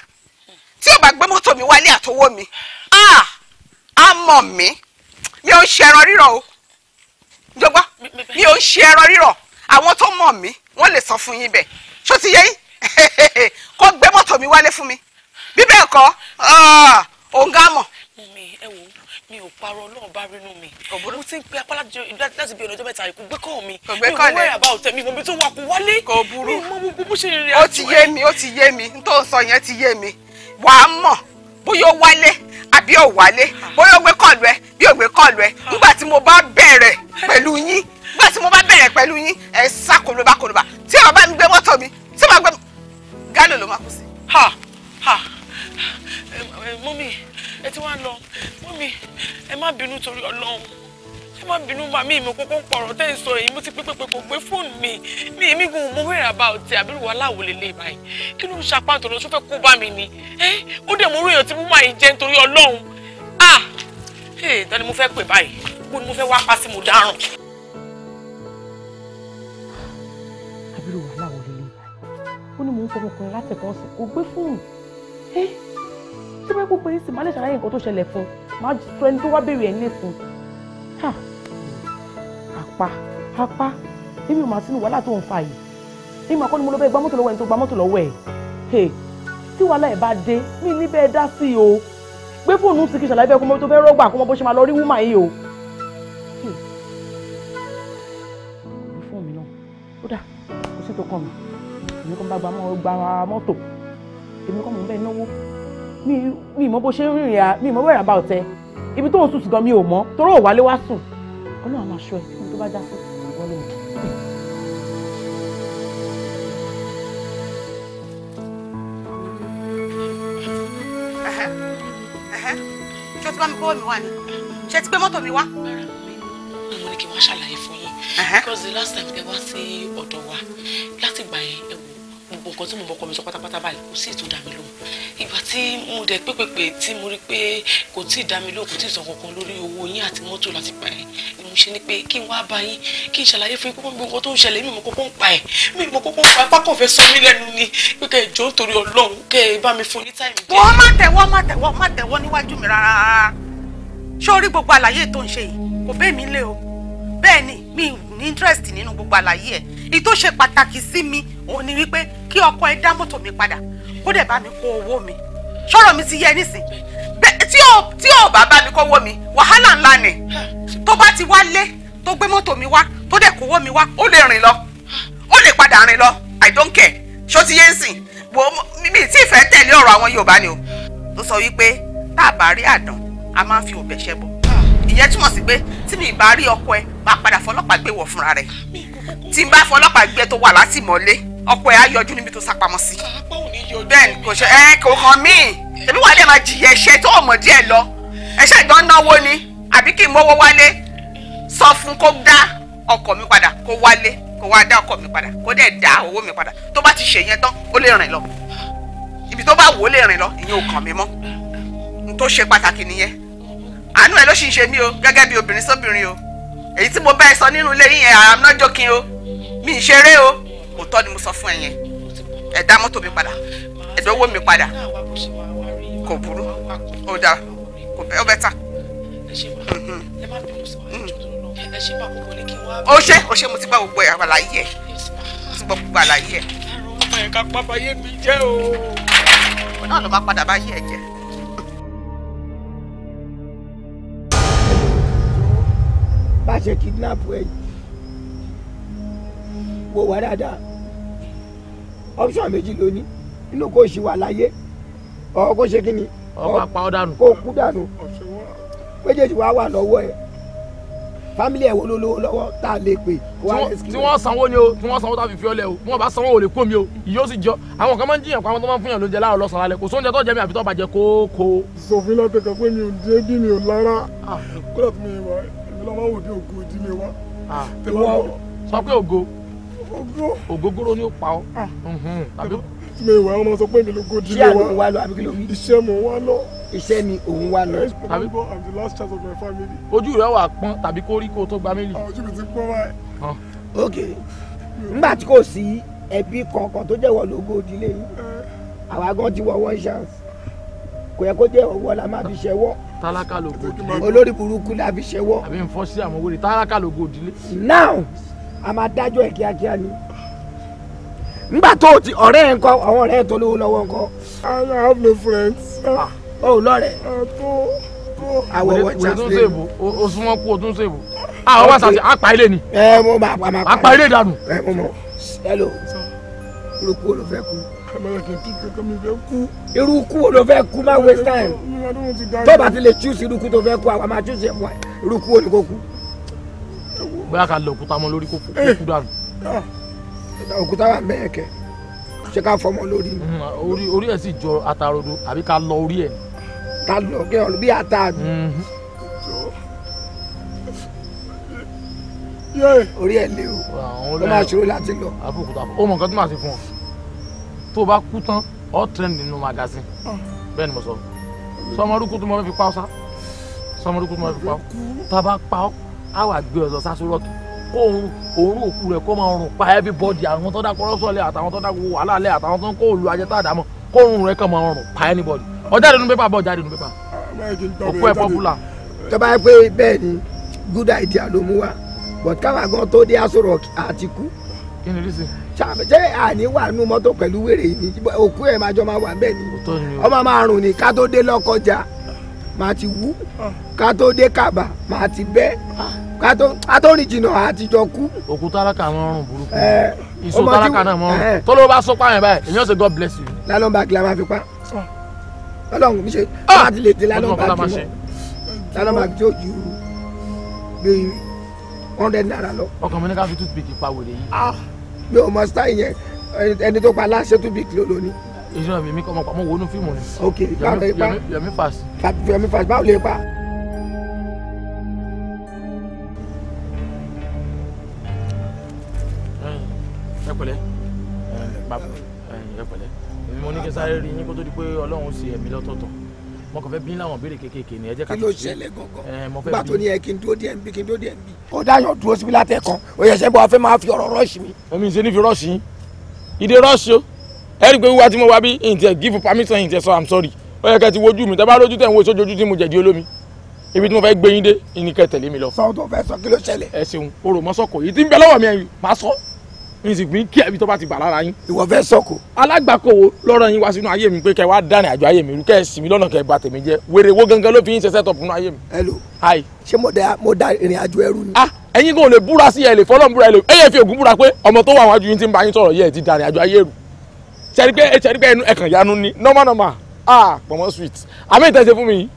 tí ò bá gbé mọ́tò mi wálé àtọwọ́ mi á mọ̀ mí mi ò ṣe ẹran rírọ̀ o jọgbọ́ mi ò ṣe ẹran rírọ̀ àwọn tó mọ̀ mí wọ́n lè sọ fún yín bẹ́ẹ̀ ṣó ti yẹ yín kó gbé mọ́tò mi wálé fún mi bí bẹ́ẹ̀ kọ́ òun gá mọ̀. mi ò parọ́ Ọlọ́run bá rínú mi mo ti ń pe apá láti bí ọ̀nà ọjọ́ mẹ́ta ìkú gbé kọ́ mi kò gbé kọ́ lẹ̀ mi ò wẹ́rẹ̀ àbá òtẹ́ mi mo bí tó wà kú wálé kò burú mi mo bó ṣe rìn ó ti yé mi n tó sọ yẹn ti yé mi wà á mọ̀ bóyá ó wálé àbí ò wálé bóyá ó gbé kọ́ọ̀lù ẹ bí ò gbé kọ́ọ̀lù ẹ nígbà tí mo bá bẹ̀rẹ̀ pẹ̀lú yín ẹ sá kólóbá tí ẹ bá mi gbé mọ́tò mi tí ẹ bá gbé gálò ló máa kú sí. mọ́mí ẹ ti wá lọ mọ́mí ẹ má bínú torí Ọlọ́run ẹ má bínú bá mi ìmọ̀ kókó ń pọ̀rọ̀ tẹ́ ẹ sọ èyí mo ti pé kò gbé fóònù mi èmi gùn mo wẹ̀rẹ̀ àbá ọtí àbúrò wa láwo lè lè báyìí kí ló ń ṣapá tòrò tó fẹ́ kó bá mi ni ó dẹ̀ mo rí èèyàn tí mo máa jẹ́ nítorí Ọlọ́run tani mo fẹ́ pè báyìí kó ni mo fẹ́ wá pa sí mo dáràn. àbúrò wa láwo lè lè báyìí ó ní mò ń fọmọkùnrin látẹ̀kọ́ sí kò gbé fóònù tí wọ́n gbogbo yìí sì máa lè ṣàlàyé nǹkan tó ṣẹlẹ̀ fún máa sọ ẹni tó wá béèrè ẹ̀ nísìn apá èmi ò máa sínú wàhálà tó ń fa yìí èmi àkọ́ni mo lọ bẹ́ẹ̀ gba mọ́tò lọ́wọ́ ẹni tó gba mọ́tò lọ́wọ́ ẹ̀ tí wàhálà ẹ̀ bá dé mi ní bẹ́ẹ̀ dá sí o gbé fóònù sí kí ṣàlàyé bẹ́ẹ̀ kó mọ́ tó fẹ́ rọ́gbà kó mọ́ bó ṣe máa lọ rí wúmà yìí o. fóònù mi náà ó dà kó sí tó kàn mí èmi kàn bá gba mọ́tò èmi kàn mọ̀ bẹ́ẹ̀ náwó mi mọ̀ bó ṣe ń rìnrìn à mi mọ̀ wẹ̀rẹ̀ àbá ọ̀tẹ́ ibi tó ń sùn sí gan mi ò mọ̀ torí ò wálé wá sùn Ọlọ́run máa ṣọ́ ẹ kí n tó bá já sí ìwọ lóhùn. ṣé o ti bá mi bọ́ mi wá ni ṣé ti gbé mọ́tò mi wá. mo ní kí wọ́n ṣàlàyé fún yín because the last time tẹ wá sí ọ̀dọ̀ wa láti gbà yẹn ẹ wò gbogbo nǹkan tí mo bọ́kọ mi sọ pátápátá báyìí kò sí ètò dá mi lóhùn ìgbà tí mo dẹ̀ pépèpè tí mo rí pé kò tí ì dá mi lóhùn kò tí ì sọ kankan lórí owó yín àti mọ́tò láti gbà yẹn ni mo ṣe ni pé kí n wá bá yín kí n ṣàlàyé fún yín pé gbogbo nǹkan tó ń ṣẹlẹ̀ mi mọ̀ kókó ń pa ẹ̀ mi mọ̀ kókó ń pa ẹ̀ pákó fẹ́ sọ mí lẹ́nu ni pé kẹ́ ẹ jọ̀ọ́ nítorí Ọlọ́run kẹ́ ẹ bá mi fún ní táìmù díẹ̀. wọ́n má tẹ̀wọ́ níwájú mi rárá ṣé o rí gbogbo àlàyé tó ń ṣe yìí kò bẹ́ẹ̀ mi lé o bẹ́ẹ̀ ni mi ní interest nínú gbogbo àlàyé ẹ̀ èyí tó ṣe pàtàkì sí mi òun ni wípé kí ọkọ ẹ dá mọ́tò mi padà kó dẹ̀ bá mi kó owó mi ṣọ́rọ̀ mi ti yẹ nísìn tí ò bá bá mi kó owó mi wàhálà ńlá ni tó bá ti wá lé tó gbé mọ́tò mi wá tó dẹ̀ kó wọ́ mi wá ó lè rìn lọ ó lè padà rìn lọ I don't care ṣó ti yé ń sìn wo mi tí ì fẹ́ tẹ̀lé ọ̀rọ̀ àwọn Yorùbá ni o tó sọ wípé tá a bá rí àdán a máa ń fi òbẹ̀ ṣẹ́ bọ̀ ìyẹn túmọ̀ sí pé tí mi bá rí ọkọ ẹ máa padà fọlọ́pàá gbé wọ̀ fúnra rẹ̀ tí n bá fọlọ́pàá gbé tó wà látìmọ́lé ọkọ ẹ á yọjú níbi tó sápamọ́ sí bẹ́ẹ̀ ni kò ṣe kò kàn mí èmi wà lè máa jìyà ẹ̀ṣẹ̀ tó ọmọ díẹ̀ lọ ẹ̀ṣẹ̀ ìgbọ́n náwó ni àbí kí n mówó wálé sọ fún kó dá ọkọ mi padà kó wálé kó wá dá ọkọ mi padà kó dẹ̀ dá owó mi padà tó bá ti ṣe yẹn tán ó lè rìn lọ ibi tó bá wò ó lè rìn lọ ìyẹn ò kàn mí mọ́ n tó ṣe pàtàkì nìyẹn àánú ẹ ló ṣì ń ṣe mí o gẹ́gẹ́ bí obìnrin sóbìnrin o èyí tí mo bá ẹ sọ nínú ilé yín yẹn I'm not joking o mi ì ṣeré o òótọ́ ni mo sọ fún ẹ yẹn ẹ dá mọ́tò mi padà ẹ dánwó mi padà kò burú ó dáa ó bẹ́ tà. ó ṣe mo ti gbọ́ gbogbo àlàyé ẹ̀ mo ti gbọ́ gbogbo àlàyé ẹ̀. ọmọ ẹ̀ ká pápá yé mi jẹ́ o. òun náà ló bá padà bá yé ẹ̀ jẹ́. bá ṣe kidnap ẹ wò wá dáadáa option méjì lóní inú kò ṣì wà láyé ọ kò ṣe kí ni ọkọ apá ọ dànù kó kú dànù méjèèjì wà lọ́wọ́ ẹ family ẹ wo ló lówó lọ́wọ́ tá a lè pè tí wọ́n sanwó ni o tí wọ́n sanwó tá a fi fi ọlẹ o tí wọ́n bá sanwó ò lè kó mi o ìyó sì jọ àwọn kan máa ń jiyàn pa àwọn tó máa ń fún yàn lóúnjẹ láàárọ̀ lọ́sàn-án alẹ́ kò sóúnjẹ tó jẹ mi àfi tó bàjẹ́ kókó. sòfin náà tẹ̀ka pé mi ò dé bí mi ò lára kódà tí mi wà èmi náà máa wò bí ògo ìdílé wa. sọ pé ògógóró ni ó pa ọ́ tàbí. tí mi wà ọmọ sọ pé mi ló go ìdílé wa. ṣé àgbo wa lọ àbí kí ló wí. iṣẹ́ mo wá lọ. iṣẹ́ ni òun wá lọ. I'm the last child of my family. ojú rẹ wà pọ́n tàbí kó rí kó tó gba mílì. ojú mi ti pọ́n báyìí. ok nígbà tí kò sí ẹbí kankan tó jẹ́wọ́ lógo ìdílé yìí àwa gan ti wọ one chance kò yẹ kó jẹ́ ọwọ́ la máa fi ṣẹ́wọ́. tálákà lógo ìdílé. olórí burúkú la fi ṣẹ́wọ́. àbí nfọ́ sí àwọn wèrè tálákà lógo ìdílé. now a máa dájọ́ ẹ̀ kíákíá ni nígbà tó o ti ọ̀rẹ́ ẹ̀ ń kọ́ àwọn ọ̀rẹ́ ẹ̀ tó lówó lọ́wọ́ ń kọ́. I have no friends. o lọ́rẹ̀. àwọ̀wọ̀ chance lé o sún wọn kú o tún sèbò. àwọn wá sàtì àpá ilé ni. mo máa pa máa pa. àpá ilé dànù. mo mọ hello irúkú wo ló fẹ́ kú. irúkú wo ló fẹ́ kú má waste time. tó bá ti lè choose irúkú tó fẹ́ kú àwa máa choose ẹ̀ fún ẹ irúkú wo ni kò kú. bóyá ká lọ òkúta mọ́ lórí kó kú dànù. òkúta wà bẹ́ẹ̀ kẹ́ ṣé ká fọmọ lórí. orí ẹ̀ sì jọ atarodo àbí ká lọ orí ẹ̀. ká lọ kí ọ̀rọ̀ bí ata mi. orí ẹ̀ lé o ló máa ṣòro láti lọ. àbúkúta ó mọ nǹkan tó máa ṣe fún ọ tó o bá kú tán ọ trend nínú magazine bẹ́ẹ̀ ni mo sọ sọmọdúnkú tó máa fi pa ọ sá sọmọdúnkú tó máa fi pa ọ tá a bá pa ọ á wà gbé ọ lọ sá sórọ́ọ̀kì òórùn òkú rẹ kó máa rùn pa everybody àwọn tó dákọ rọ́sọ̀lẹ̀ àtàwọn tó dákọ wàhálà lẹ̀ àtàwọn tó ń kó òlu ajẹ́tà àdámọ̀ kó òórùn rẹ kàn máa rùn pa anybody ọjà nínú pépà bọ̀ jáde nínú pépà òkú ẹ̀ popular. tó bá yẹ pé bẹ́ẹ̀ ni good idea ló mú wa but káwa gan tó dé aṣọ rock àti kú. kí ni rísì. ṣé àní wà nínú mọ́tò pẹ̀lú wèrè yìí òkú ẹ̀ máa jọ máa wà bẹ́ẹ̀ ni ọmọ máa rùn ní ká tó dé Lọ́kọjà máa ti wú ká tó dé Kàbà máa ti bẹ́ ká tó rìn jìnnà àtijọ́ kú. òkú tálákà máa ń rùn burúkú ìṣó tálákà náà máa ń rùn tó ló bá sọ pààyàn báyìí èèyàn ṣe God bless you. lálọ́mbàgì la máa fi pa ọlọ́run mi ṣe láti lè dé lálọ́mbàgì mọ́ lálọ́mbàgì tí ó ju bíi 100 naira lọ. ọkàn mi ní ká fi toothpick pa wèrè yìí. mi ò mọ style yẹn ẹni tó pa láṣẹ toothpick ló lóní. ìṣúná mi kọ́ mọ̀ wo inú fíìmù ni. ok báwo lè pa Yomi Fast. Yomi Fast báwo lè pa. ẹ pẹ̀lẹ́ ẹ pẹ̀lẹ́ èmi mo ní kí n sáré rí yín kó tó di pé Ọlọ́run ṣe ẹ̀mí lọ́tọ̀ọ̀tọ̀ mo kàn fẹ́ bí láwọn béèrè kéékèèké ni ẹ jẹ́ ká tó ṣe. kí ló ṣẹlẹ̀ gangan gbà tó ní ẹ kí n dúró díẹ̀ nbí kí n dúró díẹ̀ nbí. ọ̀dà yàn dúró síbi látẹ̀kan ó yẹ sẹ́gbọ́n afẹ́ máa fi ọ̀rọ̀ rọ́ọ̀ṣì mi. èmi ń ṣe ní fi rọ́ọ̀ṣì yín ìdè rọ́ọ̀ṣì o ẹ rí i pé wíwá tí mo wá bí ìǹtẹ̀ give permission ìǹtẹ̀ sọ I'm sorry ó yẹ kẹ́ ti wojú mi tẹ́ bá lójú tẹ̀ ń wo sójoojú tí mo jẹ̀dí olómi ibi tí mo fẹ́ gbé yín dé ìní kẹ́ tẹ̀lé mi lọ. sọ tó fẹ́ sọ kí ló ṣẹlẹ̀. ẹ ṣeun orò mọ́sọ̀kọ̀ yìí tí ń bẹ lọ́wọ́ mi ẹ̀yìn máa sọ mi sì gbìn kí ẹbí tó bá ti bà lára yín. ìwọ fẹ́ sọ̀kò. alágbàkọ̀wò lọ́rọ̀ yín wá sínú ayé mi pé kẹ́ wá dání àjọ ayé mi rú kẹ́ ẹ sì mí lọ́nà kẹ́ ẹ bà tèmi jẹ́ wèrè wo gangan ló fi yín ṣe set up nínú ayé mi. hello. hi. ṣé mo da ìrìn àjò ẹrú ni. ẹ̀yin kò lè búra sí ẹ lè fọlọ́n búra ẹ lè ẹ̀yẹ fi ògùn búra pé ọmọ tó wà wájú yín ti ń bá yín sọ̀rọ̀ yẹ ẹ ti dàrin àjọ ayé rù ṣẹ́rí pé ẹnu ẹ̀kàn yanu ni normal pọ̀mọ́ sweet àmì ìtẹ̀sẹ̀ fún mi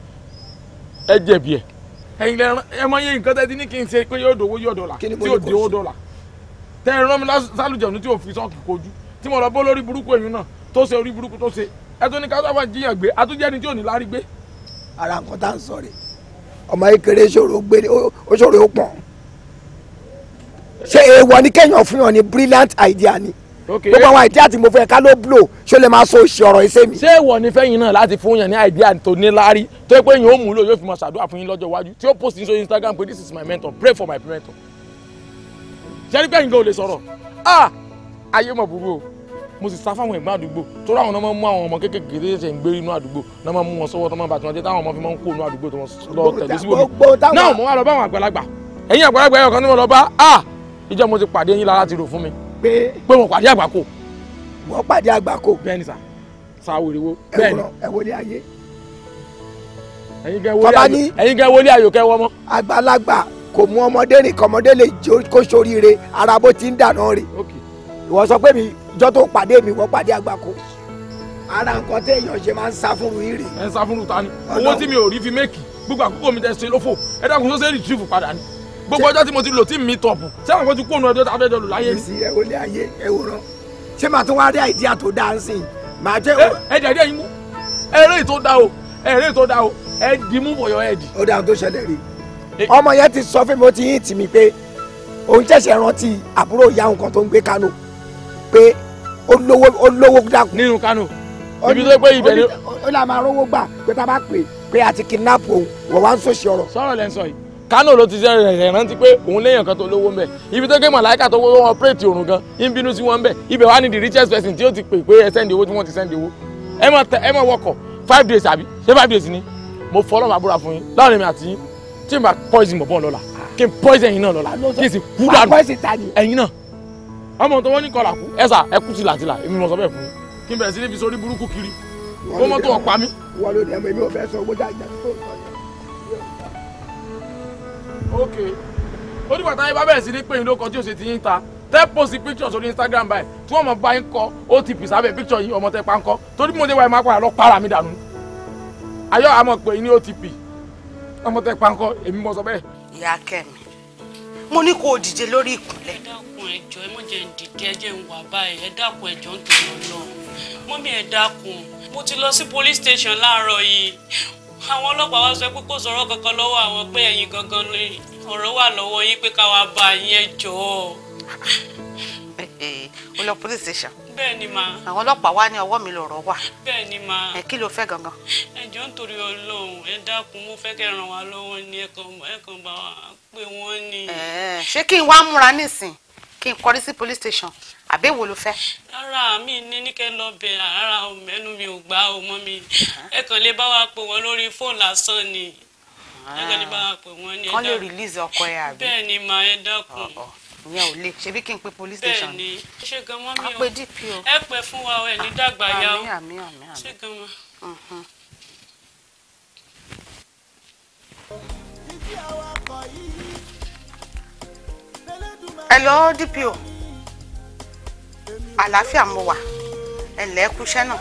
ẹ jẹ̀bi ẹ̀ ẹ̀yin lẹ́ran ẹ mọ iye nǹkan tẹ́ ti ní kí n ṣe pé yóò dòwó yóò dọ́là tí yóò di owó dọ́là tẹ́ ẹ rán mi sálùjọ̀nù tí ò fi sọ́ọ̀kì kojú tí mo lọ bó lórí burúkú èyí náà tó ṣe orí burúkú tó ṣe ẹ tó ní ká sábà jiyàn gbé àtúnjẹ́ni tí ò ní lárí gbé. ara nǹkan tá à ń sọ rè ọmọ kékeré ṣòro gbé ó ṣòro ó pọ̀n ṣé èèwọ̀ ni kéèyàn fún yàn ní brilliant idea ni gbogbo àwọn idea tí mo fẹ́ ká ló blow ṣó lè máa so òṣì ọ̀rọ̀ iṣẹ́ mi. ṣé èèwọ̀ ni fẹ́yìn náà láti fún yàn ní idea tó ní lárí tó yẹ pé yàn ó mú lò yóò fi máa ṣàdúrà fún yín lọ́jọ́ iwájú tí ó post ní sórí Instagram pé this is my mentor pray for my mentor. ṣé ní pẹ́yìn gan ò lè sọ̀rọ̀ ayé mọ̀ burú o mo sì sá fáwọn ẹ̀gbọ́n àdúgbò tó ráwọn náà máa ń mú àwọn ọmọ kékeré ṣe ń gbé inú àdúgbò náà máa ń mú wọn sọ́wọ́ tó máa bàtí wọn jẹ́ táwọn ọmọ fi máa ń kó inú àdúgbò tó wọn lọ tẹ̀lé síbò mi náà mo wá lọ bá àwọn àgbàlagbà ẹ̀yin àgbàlagbà ẹ̀yọ̀ kan ní mo lọ bá ìjọ mo ti pàdé yín lára ti rò fún mi pé mo pàdé àgbákò. wọ́n pàdé àgbákò. bẹ́ẹ̀ ni sà sáwòrìwò bẹ́ẹ̀ ni. ẹ wọlé ayé. ẹ̀yin kẹ́ wọlé ayò kẹ́ wọ́n mọ́. àgbàlagbà kò mú ọmọdé nìkan ọmọdé lè kó soríire ara bó ti ń dànù rè ìwọ sọ pé mi ìjọ tó pàdé mi wọ́n pàdé àgbákò ara nǹkan téèyàn ṣe máa ń sá fún mi rè. ẹ ń sá fún ta ni owó tí mi ò rí fi méèkì gbogbo àkókò mi tẹ ṣe lófò ẹ dákun tó ṣe retrieve padà ni gbogbo ọjọ́ tí mo ti lò tí mi tọ̀pù sẹ́wọ̀n kó ti kó nu ọjọ́ tá a fẹ́ jọ lò láyé. ẹ wọlé ayé ẹ wòran ṣé màá tún wá rí àìdíà tó dáa sí i màá jẹ́. ẹ jẹ́ díẹ̀ yín mú ẹ̀rẹ́ tó dáa o ẹ̀rẹ́ tó dáa o ẹ dì mú for your head. ó dáa tó ṣẹlẹ̀ rí ọmọ yẹn ti sọ fún mi ó ti yín tì mí pé òun ṣẹ̀ṣẹ̀ rántí àbúrò ìyá òun kan tó ń gbé Kánò pé ó lówó dákun. nínú Kánò ibi tó pé ibẹ̀ ni. ó là máa rówó gbà pé tá a bá pè a ti kidnap òun wọ́n wá ń sòṣì ọ̀rọ̀. sọ̀rọ̀ lẹ́ ń sọ yìí Kánò ló ti ṣe rẹ̀ rántí pé òun léèyàn kan tó lówó ń bẹ̀ ibi tó gé màláìka tó wọ́n ọ̀pẹ́rẹ́tì òrùn gan ń bínú sí wọn ń bẹ̀ ibẹ̀ wá ní the richest person tí ó ti pè pé ẹ sẹ́ndì owó tí wọ́n ti sẹ́ndì owó ẹ mọ̀ wọkọ̀ 5 days àbí ṣé 5 days ni mo fọlọ́ máa búra fún yín láàrin mi àti yín tí n bá poison bọ̀ lọ́la kí n poison ẹ̀yin náà lọ́la kí n sì kú dànù ẹ̀yin náà ọmọ tó wọ́n ní kọlà kú ẹ̀sà ẹ kú tìlàtìlà èmi mọ̀ sọ bẹ́ẹ̀ fún yín kí n bẹ̀rẹ̀ sí ní fi sórí burúkú kiri kó mọ́ tó wọ́n pa mí. wọ́n ló dẹ̀ mọ́ èmi ò fẹ́ sọ owó jáde tó sọ yẹn. ok ó dìgbà táyé bá bẹ̀rẹ̀ sí ní pé yín ló kọ tí o ṣe ti yín ta tẹ́ post picture sórí Instagram báyìí tí wọ́n mọ̀ bá yín kọ OTP sábẹ́ picture yìí ọmọ tẹ́ pa ń kọ́ torí mo dé wáyé máa padà lọ para mi dànù ayọ́ àmọ̀ pé ní OTP ọmọ tẹ́ pa ń kọ́ èmi mọ̀ sọ bẹ́ẹ̀. ìyá Kẹ́mi mo ní kó o dìde lórí ìkúnlẹ̀. ẹ dákun ẹjọ ẹ mọ jẹ ń dìde ẹ jẹ ń wà báyìí ẹ dákun ẹjọ ń tòun Ọlọ́run mọ́mí ẹ dákun mo ti lọ sí police station láàárọ̀ yìí àwọn ọlọ́pàá wá sọ pé kò sọ̀rọ̀ kankan lọ́wọ́ àwọn pé ẹ̀yin gangan ni ọ̀rọ̀ wà lọ́wọ́ yín pé ká wá bá yín ẹ jọ̀ọ́. o lọ police station. bẹ́ẹ̀ ni ma. àwọn ọlọ́pàá wá ní ọwọ́ mi lọ̀rọ̀ wà. bẹ́ẹ̀ ni ma. kí ló fẹ́ gangan. ẹ jọ̀ọ́ nítorí Ọlọ́run ẹ dákun mo fẹ́ kẹ́ ràn wá lọ́wọ́ ni ẹ kàn bá wa pé wọ́n ni. ṣé kí n wá múra nísìn kí n kọrí sí police station àbí èwo ló fẹ́. rárá mi ní kẹ́ lọ bẹ̀ rárá mẹ́nu mi ò gbà ó mọ́ mi ẹ kàn lè bá wa pè wọ́n lórí fóònù lásán ni ẹ kàn lè bá wa pè wọ́n ní. kán lè release ọkọ ẹ àbí. bẹ́ẹ̀ ni màá ẹ dákun. ìyẹn ò lè ṣebí kí n pe police station. bẹ́ẹ̀ ni ṣé gan mọ́ mi o a pe DPO. ẹ pẹ́ fún wa ẹ ní dàgbà yá o àmín ṣé gan mọ́. Hello DPO àlàáfíà mo wà ẹ̀lẹ́ kúṣẹ́ náà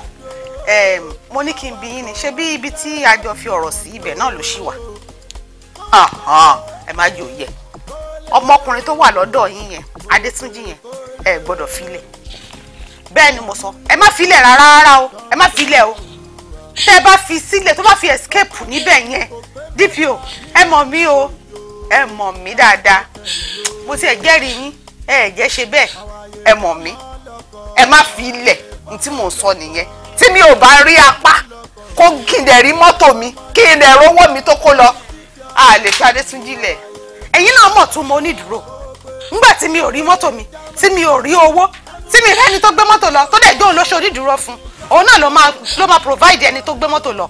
mo ní kí n bi yín ni ṣé bí ibi tí a jọ fi ọ̀rọ̀ sí ibẹ̀ náà ló ṣì wà ẹ má jò yẹ ọmọkùnrin tó wà lọ́dọ̀ yín yẹn Adétúnjí yẹn ẹ gbọ́dọ̀ filẹ̀ bẹ́ẹ̀ ni mo sọ ẹ má filẹ̀ rárá o ẹ má filẹ̀ o tẹ́ ẹ bá fi sílẹ̀ tó bá fi escape níbẹ̀ yẹn DPO ẹ mọ̀ mí o ẹ mọ̀ mí dáadáa mo ti ẹ̀ jẹ́rìí yín ẹ jẹ́ ṣe bẹ́ẹ̀ ẹ mọ̀ mí ẹ má fi ilẹ̀ ní tí mò ń sọ nìyẹn tí mi ò bá rí apá kó kí n dẹ̀ rí mọ́tò mi kí n dẹ̀ rówó mi tó kó lọ a lè fi Adétúnjí lẹ̀ ẹ̀yin náà mọ̀ tún mo onídùúró nígbà tí mi ò rí mọ́tò mi tí mi ò rí owó tí mi rẹ́ni tó gbé mọ́tò lọ tó dẹ̀ jó olóṣò onídùúró fún òun náà ló máa provide ẹni tó gbé mọ́tò lọ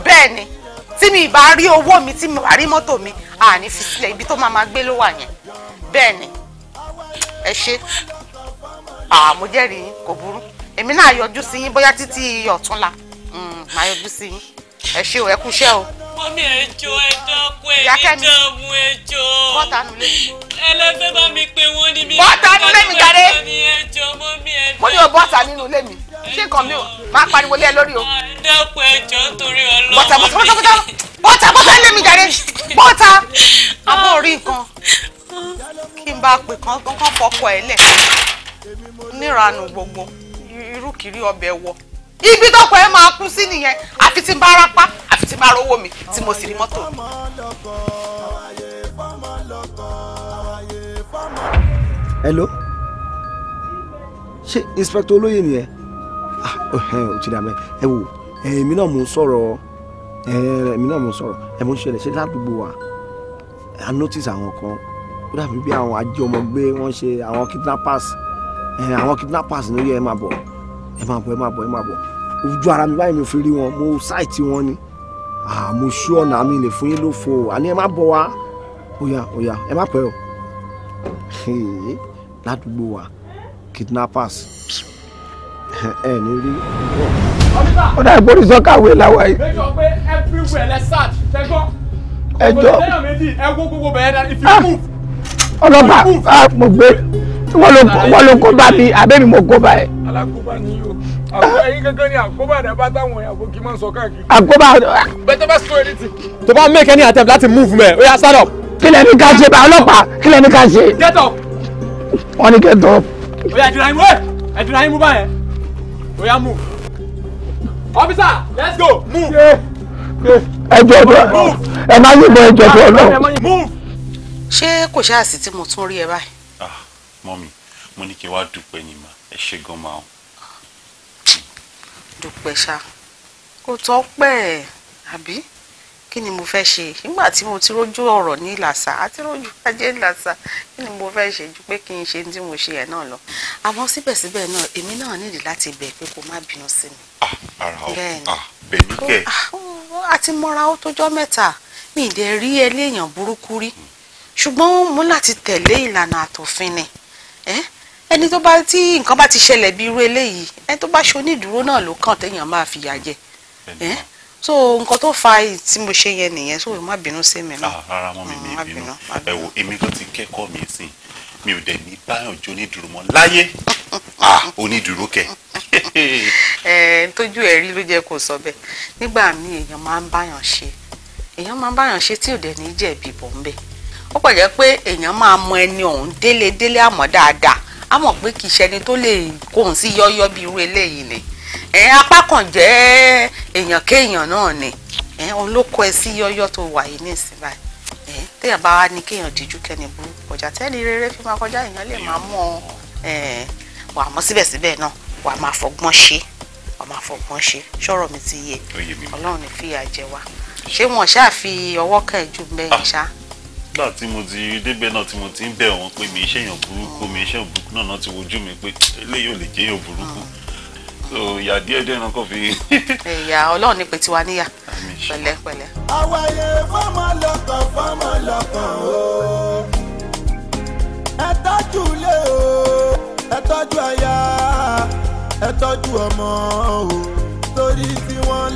bẹ́ẹ̀ ni tí mi bá rí owó mi tí mi bá rí mọ́tò mi a ní fi sílẹ̀ ibi tó máa gbé ló wà yẹn bẹ́ẹ̀ ni ẹ ṣe mo jẹ́rìí yín kò burú èmi náà yọjú sí yín bóyá títí ọ̀túnla máa yọjú sí yín ẹ ṣé o ẹ kúṣẹ́ o. mọ́mí ẹ jọ̀ọ́ ẹ dákun ẹ ní dààmú ẹ jọ̀ọ́. bọ́tà nulẹ̀. ẹlẹ́fẹ́ bá mi pé wọ́n ní mi. bọ́tà nínú ilé mi jáde. ẹjọ́ mọ́ mi ẹjọ́. mo ní o bọ́tà nínú ilé mi ṣé nǹkan mi ò máa pariwo lé ẹ lórí o. dẹ́kun ẹjọ́ torí ọlọ́run. bọ́tà ilé mi jáde bọ́tà. àbọ̀ orí nǹkan kí n bá pè kán fọkọ ẹ lẹ̀ níranù gbogbo irúkìrí ọbẹ̀ wọ. ibi tó pẹ́ máa kú sí nìyẹn àfi tí n bá rápá àfi tí n bá rówó mi tí mo sì rí mọ́tò mi. hello ṣé inspector olóyè nìyẹn ò ti dà mẹ́ ẹ wò èmi náà mò ń sọ̀rọ̀ ẹ mò ń ṣẹlẹ̀ ṣe ládùúgbò wa I notice àwọn kan ó dàbí bí àwọn ajé ọmọ gbé wọ́n ṣe àwọn kidnappers ní ó yẹ ẹ máa bọ̀ ojú ara mi báyìí mi fi rí wọn mo ṣáìtì wọn ni mo ṣú ọ̀nà mi lè fún yín ló fo àní ẹ má bọ̀ wá ó yá ẹ má pẹ́ o ládùúgbò wa kidnappers ẹ ní rí. ó dà gbórí sọ́kàwé láwa yìí. make sure pé everywhere let's search ṣẹ́gbọ́n. ẹjọ́ ẹ wo gbogbo bẹ̀rẹ̀ dá if you move. ọlọ́pàá mo gbé wọ́n ló kó bá mi àbẹ́mi mo kó bá ẹ. alákóbá ni yóò àwọn ẹyin kankan ní àkóbá rẹ bá táwọn ìyàwó kì í máa ń sọ káàkiri. àkóbá. better best do anything. tó bá make any attempt láti move mẹ́ ó yá stand up. kí lẹ́ni ká ṣe bá ọlọ́pàá kí lẹ́ni ká ṣe. get up. wọ́n ní get up. ó yá ẹ̀dùnà yín mú báyẹn ó yá move. officer let's go move. ẹjọ́ tó ẹ má yìnbọn ẹjọ́ tó lọ. move. ṣé kò ṣáà sí tí mo tún rí ẹ báyìí. mọ́mí mo ní kí n wá dúpẹ́ ní ma ẹ ṣe gan ma o. dúpẹ́ ṣá kò tọ́ pẹ́ àbí kí ni mo fẹ́ ṣe nígbà tí mo ti rójú ọ̀rọ̀ ní ìlàsà àti rójú ajé ìlàsà kí ni mo fẹ́ ṣe ju pé kí n ṣe tí mo ṣe ẹ̀ náà lọ àmọ́ síbẹ̀síbẹ̀ náà èmi náà nídìí láti bẹ̀ pé kó má bínú sí mi. ara o bẹ̀mí kẹ́. àti mọ́ra ó tójọ́ mẹ́ta mi ì dẹ̀ rí ẹ léèyàn burúkú rí ṣùgbọ́n mo láti tẹ̀lé ìlànà àtòfin ni ẹni tó bá tí nǹkan bá ti ṣẹlẹ̀ bí irú eléyìí ẹni tó bá ṣe onídùúró náà ló kàn téèyàn máa fìyà jẹ so nǹkan tó fa tí mo ṣe yẹn nìyẹn so má bínú sí mi náà. rárá mọ́ mi ní ìbínú ẹ wo èmi kan ti kẹ́kọ̀ọ́ mi sìn mi ò dẹ̀ ní báyọ̀ jó onídùúró mọ́ láyé onídùúró kẹ. tójú ẹ̀ rí ló jẹ́ kó sọ bẹ́ẹ̀ nígbà míì èèyàn máa ń báyàn ṣe tí ò dẹ̀ ní jẹ̀bi bọ̀ ń bẹ̀ ó pọ̀ jẹ́ pé èèyàn máa mọ ẹni ọ̀hún délé àmọ́ dáadáa á mọ̀ pé kì í ṣẹni tó lè kóhun sí yọ́yọ́ bí irú eléyìí ni apá kan jẹ́ èèyàn kéèyàn náà ni òun ló kọ ẹ sí yọ́yọ́ tó wà yìí nísìnyí báyìí téèyàn bá wá ní kéèyàn díjú kẹ́ni burúkú ọjà tẹ́lẹ̀ rere fi máa kọjá èèyàn lè máa mọ̀ wà á mọ̀ síbẹ̀síbẹ̀ náà wà á máa fọgbọ́n ṣe ṣọ́rọ̀ mi ti yé ọlọ́run ní fìyà jẹ wá ṣé wọn ṣáà fi ọwọ́ kàn ẹ́ jù bẹ́ẹ̀ ṣá. nígbà tí mo ti débẹ̀ náà tí mo ti ń bẹ̀ wọ́n pé mi iṣẹ́ èèyàn burúkú náà ti wojú mi pé eléyìí ò lè jẹ́ èèyàn burúkú so ìyá díẹ̀ náà kò fi. ìyá ọlọ́run ní pé tiwa níyà pẹ̀lẹ́. àwàyè fọmọ lọ́kàn o ẹ tọ́jú ilé o ẹ tọ́jú aya ẹ tọ́jú ọmọ o torí tí wọ́n.